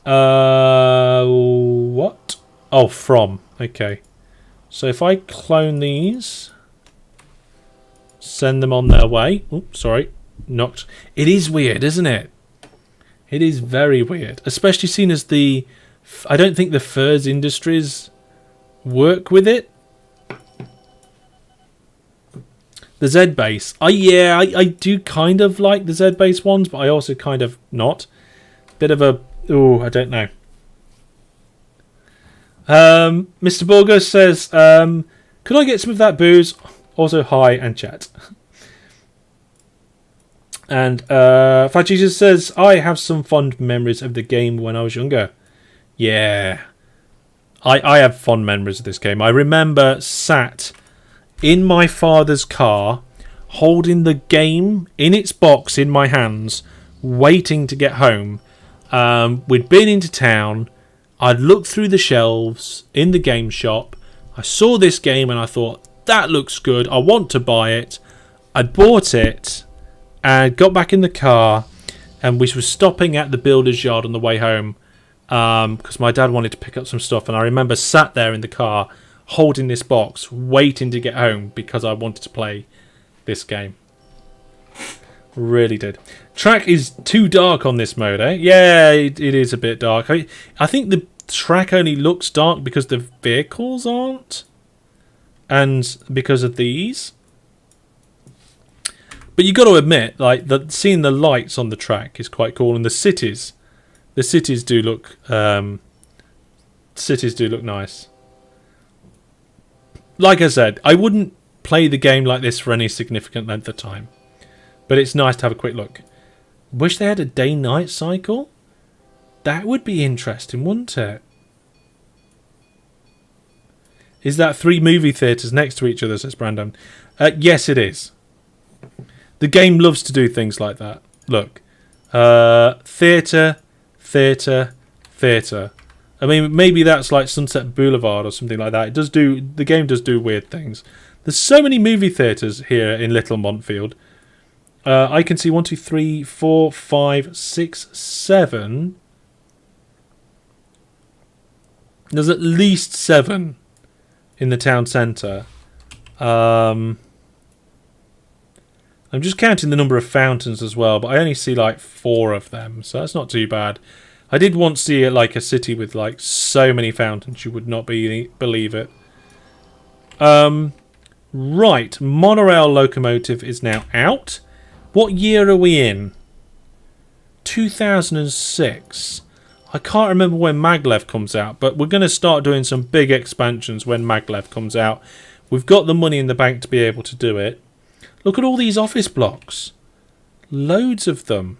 What? Oh, from. Okay. So if I clone these, send them on their way. Oops, sorry. Knocked. It is weird, isn't it? It is very weird, especially seen as the... I don't think the FIRS industries work with it. The Z-Base. I do kind of like the Z-Base ones, but I also kind of not. Bit of a... Oh, I don't know. Mr. Borgos says, could I get some of that booze? Also, hi and chat. And Fat Jesus says, I have some fond memories of the game when I was younger. Yeah. I have fond memories of this game. I remember sat in my father's car, holding the game in its box in my hands, waiting to get home. We'd been into town. I'd looked through the shelves in the game shop. I saw this game and I thought, that looks good. I want to buy it. I bought it. And got back in the car, and we were stopping at the builder's yard on the way home because my dad wanted to pick up some stuff. And I remember sat there in the car holding this box, waiting to get home because I wanted to play this game. Really did. Track is too dark on this mode, eh? Yeah, it is a bit dark. I think the track only looks dark because the vehicles aren't. And because of these. But you got to admit, like, seeing the lights on the track is quite cool. And the cities do look... cities do look nice. Like I said, I wouldn't play the game like this for any significant length of time. But it's nice to have a quick look. Wish they had a day-night cycle? That would be interesting, wouldn't it? Is that 3 movie theatres next to each other, says Brandon? Yes, it is. The game loves to do things like that. Look. Theatre, theatre, theatre. I mean, maybe that's like Sunset Boulevard or something like that. The game does do weird things. There's so many movie theatres here in Little Montfield. I can see 1, 2, 3, 4, 5, 6, 7. There's at least 7 in the town centre. I'm just counting the number of fountains as well, but I only see like 4 of them, so that's not too bad. I did once see it like a city with like so many fountains, you would not believe it. Right, monorail locomotive is now out. What year are we in? 2006. I can't remember when Maglev comes out, but we're going to start doing some big expansions when Maglev comes out. We've got the money in the bank to be able to do it. Look at all these office blocks. Loads of them.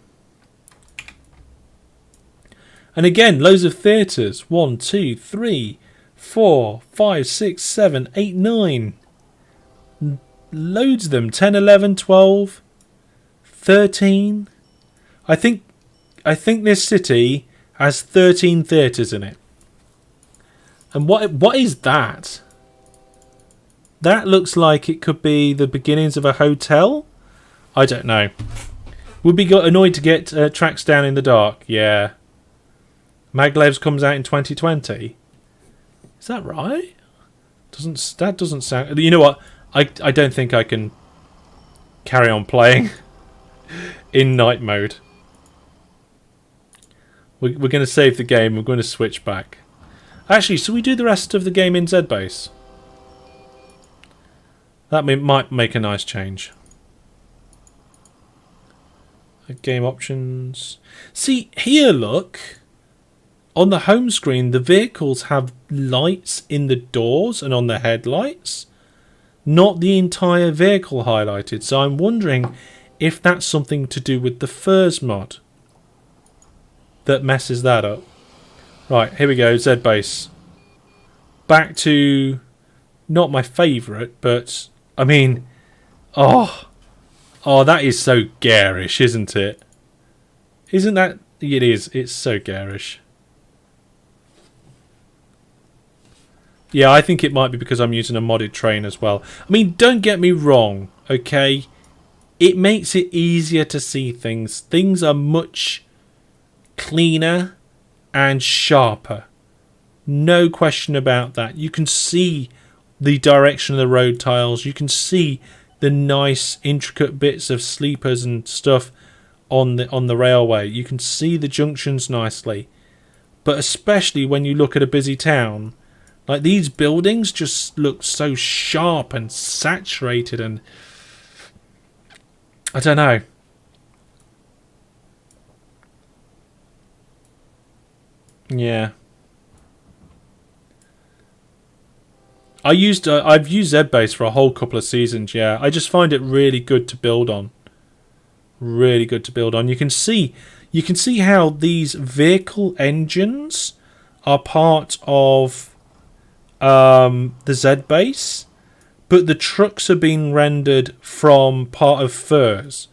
And again, loads of theatres. 1, 2, 3, 4, 5, 6, 7, 8, 9. Loads of them. 10, 11, 12, 13. I think this city has 13 theatres in it. And what is that? That looks like it could be the beginnings of a hotel. I don't know. Would be annoyed to get tracks down in the dark. Yeah. Maglev's comes out in 2020. Is that right? That doesn't sound... You know what? I don't think I can carry on playing in night mode. We're going to save the game. We're going to switch back. Actually, so we do the rest of the game in Z-Base. That might make a nice change. Game options. See, here, look. On the home screen, the vehicles have lights in the doors and on the headlights. Not the entire vehicle highlighted. So I'm wondering if that's something to do with the FIRS mod that messes that up. Right, here we go, Z-Base. Back to not my favourite, but I mean, oh, that is so garish, isn't it? Isn't that? It is. It's so garish. Yeah, I think it might be because I'm using a modded train as well. I mean, don't get me wrong, okay? It makes it easier to see things. Things are much cleaner and sharper. No question about that. You can see the direction of the road tiles. You can see the nice intricate bits of sleepers and stuff on the railway. You can see the junctions nicely. But especially when you look at a busy town, like these buildings just look so sharp and saturated, and I don't know. Yeah. I've used Z-Base for a whole couple of seasons, yeah. I just find it really good to build on. Really good to build on. You can see how these vehicle engines are part of the Z-Base, but the trucks are being rendered from part of FIRS.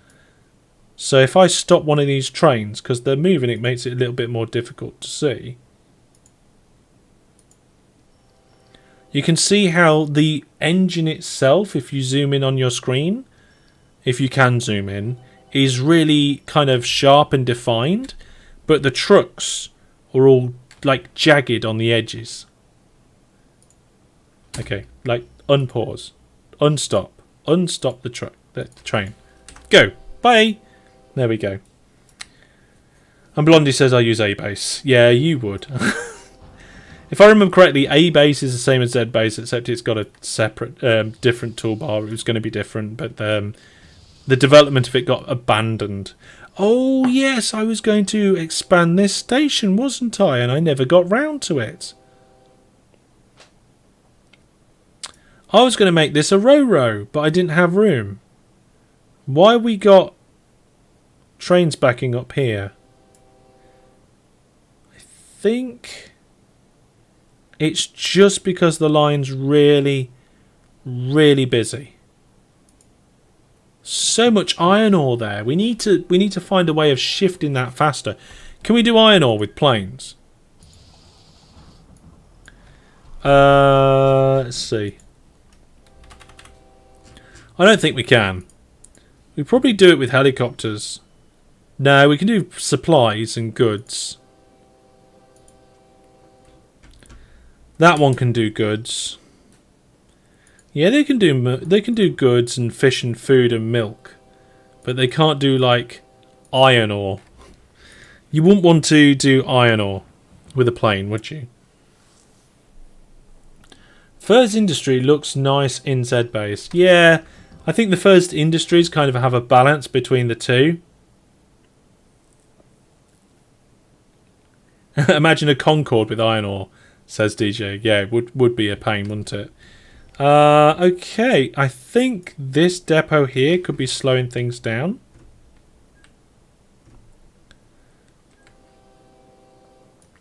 So if I stop one of these trains, because they're moving, it makes it a little bit more difficult to see. You can see how the engine itself, if you zoom in on your screen, if you can zoom in, is really kind of sharp and defined, but the trucks are all like jagged on the edges. Okay, like unpause, unstop the train. Go. Bye. There we go. And Blondie says I use A-base. Yeah, you would. If I remember correctly, A-base is the same as Z-base, except it's got a separate, different toolbar. It was going to be different, but the development of it got abandoned. Oh, yes, I was going to expand this station, wasn't I? And I never got round to it. I was going to make this a Ro-Ro, but I didn't have room. Why we got trains backing up here? I think it's just because the line's really, really busy. So much iron ore there. We need to find a way of shifting that faster. Can we do iron ore with planes? Let's see. I don't think we can. We probably do it with helicopters. No, we can do supplies and goods. That one can do goods. Yeah, they can do goods and fish and food and milk, but they can't do like iron ore. You wouldn't want to do iron ore with a plane, would you? FIRS Industry looks nice in Z-base. Yeah, I think the FIRS Industries kind of have a balance between the two. Imagine a Concorde with iron ore, says DJ. Yeah, it would be a pain, wouldn't it? Okay, I think this depot here could be slowing things down.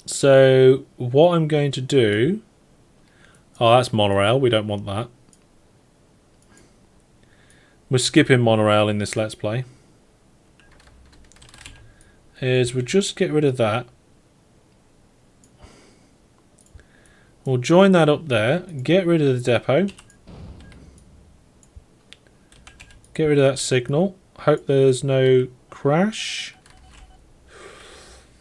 So what I'm going to do... Oh, that's monorail. We don't want that. We're skipping monorail in this Let's Play. We'll just get rid of that. We'll join that up there. Get rid of the depot. Get rid of that signal. Hope there's no crash.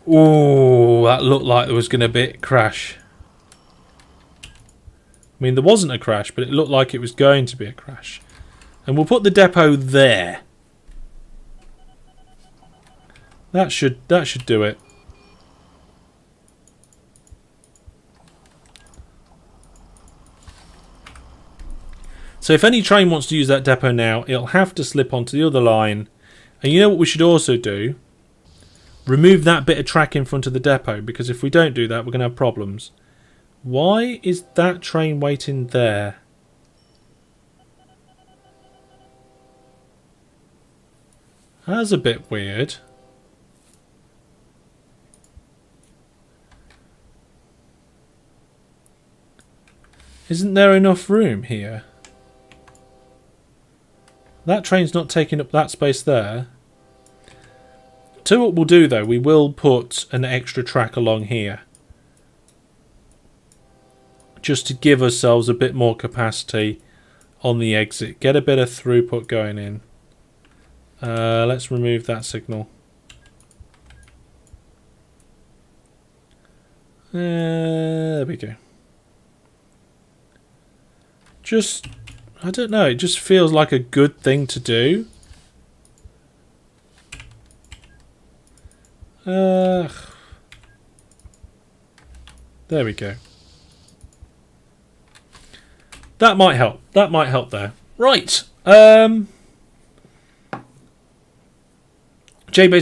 Ooh, that looked like there was going to be a crash. I mean, there wasn't a crash, but it looked like it was going to be a crash. And we'll put the depot there. That should do it. So if any train wants to use that depot now, it'll have to slip onto the other line. And you know what we should also do? Remove that bit of track in front of the depot, because if we don't do that, we're going to have problems. Why is that train waiting there? That's a bit weird. Isn't there enough room here? That train's not taking up that space there. So what we'll do though, we will put an extra track along here. Just to give ourselves a bit more capacity on the exit. Get a bit of throughput going in. Let's remove that signal. There we go. Just... I don't know, it just feels like a good thing to do. There we go. That might help. That might help there. Right. JB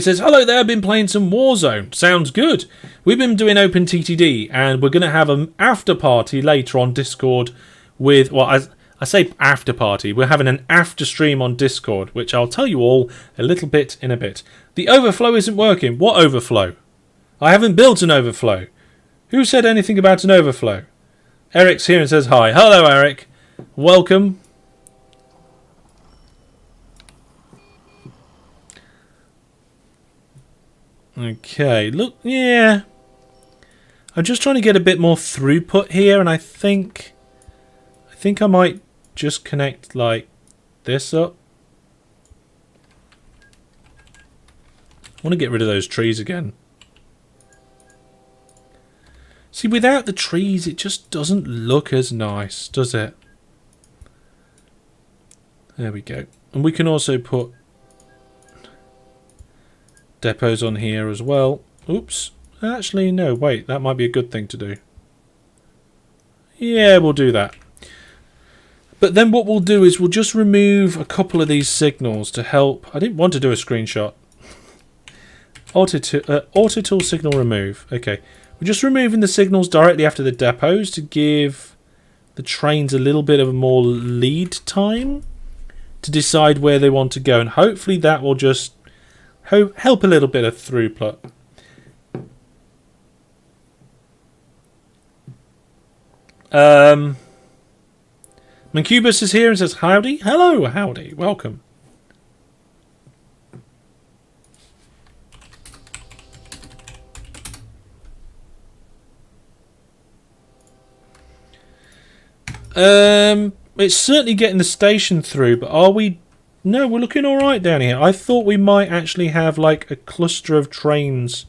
says, hello there, I've been playing some Warzone. Sounds good. We've been doing OpenTTD and we're going to have an after party later on Discord with... Well, I say after party. We're having an after stream on Discord, which I'll tell you all a little bit in a bit. The overflow isn't working. What overflow? I haven't built an overflow. Who said anything about an overflow? Eric's here and says hi. Hello, Eric. Welcome. Okay, look, yeah. I'm just trying to get a bit more throughput here, and I think I might just connect like this up. I want to get rid of those trees again. See, without the trees, it just doesn't look as nice, does it? There we go. And we can also put... Depots on here as well. Oops. Actually, no, wait. That might be a good thing to do. Yeah, we'll do that. But then what we'll do is we'll just remove a couple of these signals to help. I didn't want to do a screenshot. Auto tool signal remove. Okay. We're just removing the signals directly after the depots to give the trains a little bit of more lead time to decide where they want to go. And hopefully that will just help a little bit of throughput. Mancubus is here and says, howdy. Hello, howdy. Welcome. It's certainly getting the station through, but are we... No, we're looking alright down here. I thought we might actually have like a cluster of trains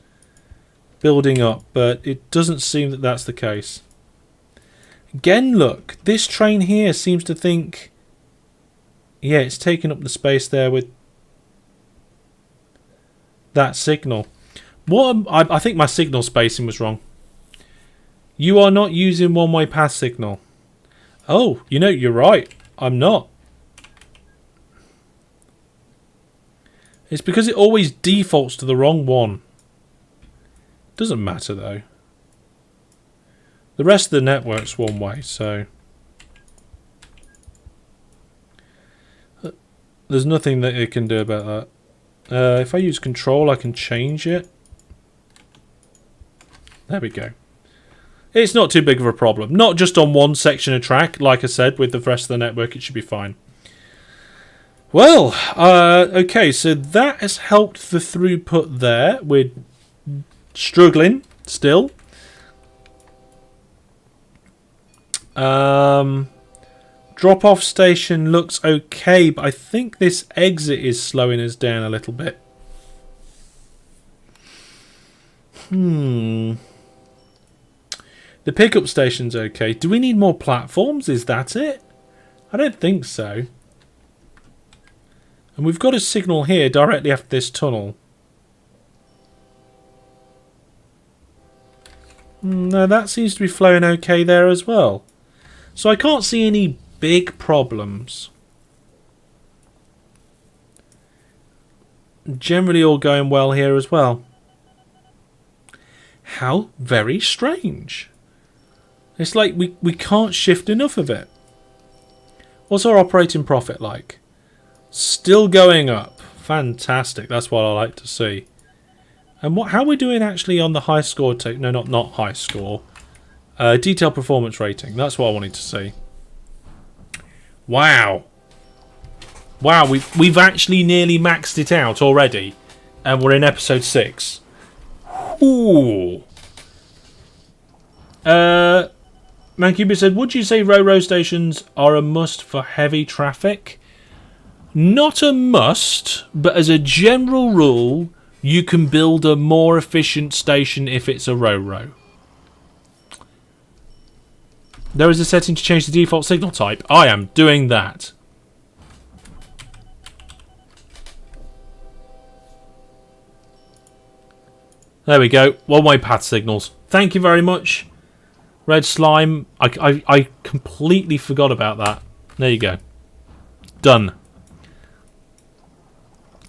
building up, but it doesn't seem that that's the case. Again, look, this train here seems to think... Yeah, it's taking up the space there with that signal. I think my signal spacing was wrong. You are not using one-way path signal. Oh, you know, you're right. I'm not. It's because it always defaults to the wrong one. Doesn't matter, though. The rest of the network's one way, so... There's nothing that it can do about that. If I use control, I can change it. There we go. It's not too big of a problem. Not just on one section of track. Like I said, with the rest of the network, it should be fine. Well, okay, so that has helped the throughput there. We're struggling still. Drop-off station looks okay, but I think this exit is slowing us down a little bit. The pickup station's okay. Do we need more platforms? Is that it? I don't think so. And we've got a signal here directly after this tunnel. No, that seems to be flowing okay there as well. So I can't see any big problems. Generally all going well here as well. How very strange. It's like we can't shift enough of it. What's our operating profit like? Still going up. Fantastic. That's what I like to see. And how are we doing actually on the high score? No, not high score. Detailed performance rating. That's what I wanted to see. Wow. Wow, we've actually nearly maxed it out already. And we're in episode 6. Ooh. Mancuba said, would you say Ro-Ro stations are a must for heavy traffic? Not a must, but as a general rule, you can build a more efficient station if it's a Ro-Ro. There is a setting to change the default signal type. I am doing that. There we go. One-way path signals. Thank you very much. Red slime. I completely forgot about that. There you go. Done.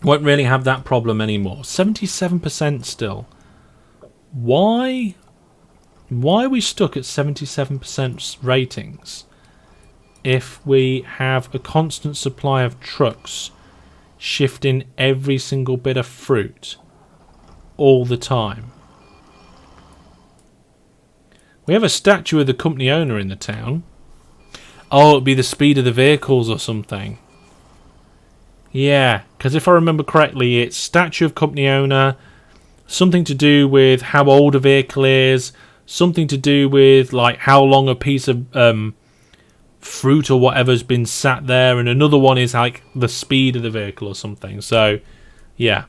Won't really have that problem anymore. 77% still. Why are we stuck at 77% ratings if we have a constant supply of trucks shifting every single bit of fruit all the time? We have a statue of the company owner in the town. Oh, it'd be the speed of the vehicles or something. Yeah, because if I remember correctly, it's statue of company owner, something to do with how old a vehicle is, something to do with like how long a piece of fruit or whatever's been sat there, and another one is like the speed of the vehicle or something. So, yeah.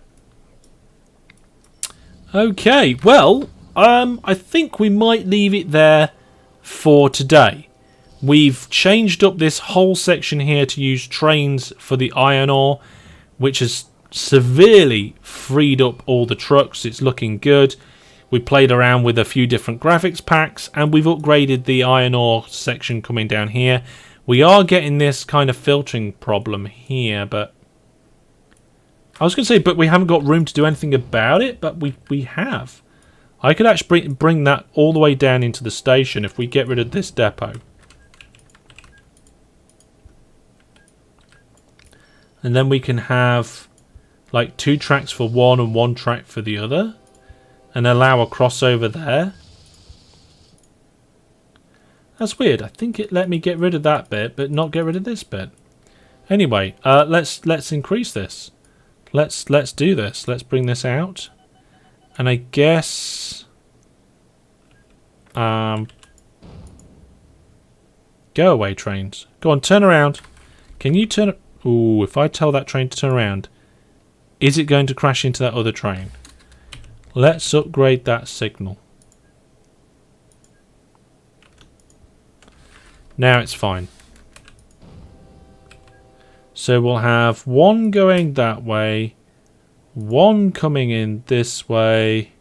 Okay, well, I think we might leave it there for today. We've changed up this whole section here to use trains for the iron ore, which has severely freed up all the trucks. It's looking good. We played around with a few different graphics packs, and we've upgraded the iron ore section coming down here. We are getting this kind of filtering problem here, but I was going to say, but we haven't got room to do anything about it, but we have. I could actually bring that all the way down into the station if we get rid of this depot. And then we can have like 2 tracks for one and 1 track for the other. And allow a crossover there. That's weird. I think it let me get rid of that bit, but not get rid of this bit. Anyway, let's increase this. Let's do this. Let's bring this out. And I guess go away, trains. Go on, turn around. Can you turn? Ooh, if I tell that train to turn around, is it going to crash into that other train? Let's upgrade that signal. Now it's fine. So we'll have 1 going that way, 1 coming in this way,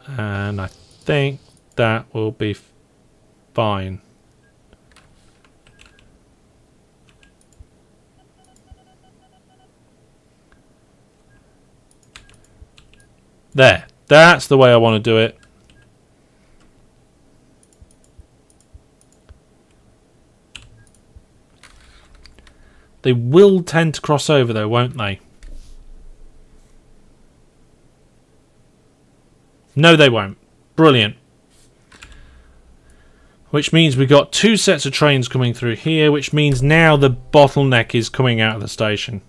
and I think that will be fine. There. That's the way I want to do it. They will tend to cross over though, won't they? No, they won't. Brilliant. Which means we've got 2 sets of trains coming through here, which means now the bottleneck is coming out of the station.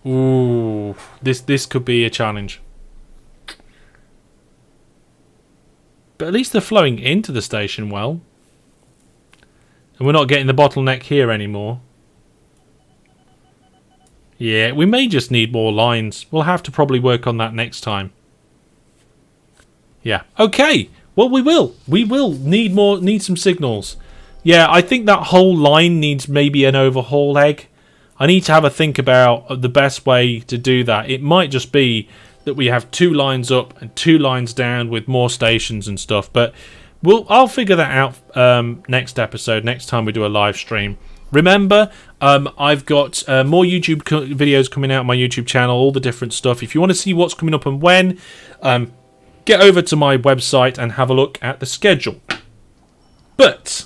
Ooh, this could be a challenge. But at least they're flowing into the station well. And we're not getting the bottleneck here anymore. Yeah, we may just need more lines. We'll have to probably work on that next time. Yeah. Okay. Well, we will. We will need some signals. Yeah, I think that whole line needs maybe an overhaul, Egg. I need to have a think about the best way to do that. It might just be that we have 2 lines up and 2 lines down with more stations and stuff, but I'll figure that out next episode, next time we do a live stream. Remember, I've got more YouTube videos coming out on my YouTube channel, all the different stuff. If you want to see what's coming up and when, get over to my website and have a look at the schedule. But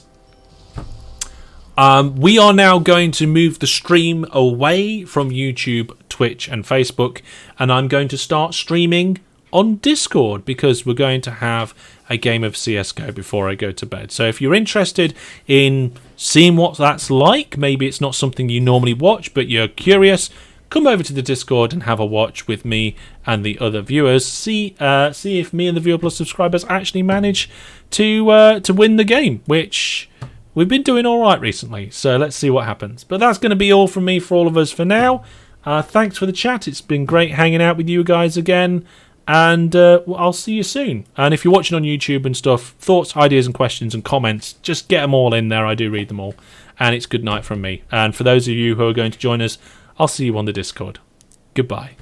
we are now going to move the stream away from YouTube, Twitch and Facebook, and I'm going to start streaming on Discord because we're going to have a game of CSGO before I go to bed. So if you're interested in seeing what that's like, maybe it's not something you normally watch but you're curious, come over to the Discord and have a watch with me and the other viewers. See if me and the Viewer Plus subscribers actually manage to win the game, which we've been doing all right recently. So let's see what happens. But that's going to be all from me for all of us for now. Thanks for the chat. It's been great hanging out with you guys again. And I'll see you soon. And if you're watching on YouTube and stuff, thoughts, ideas and questions and comments, just get them all in there. I do read them all. And it's good night from me. And for those of you who are going to join us, I'll see you on the Discord. Goodbye.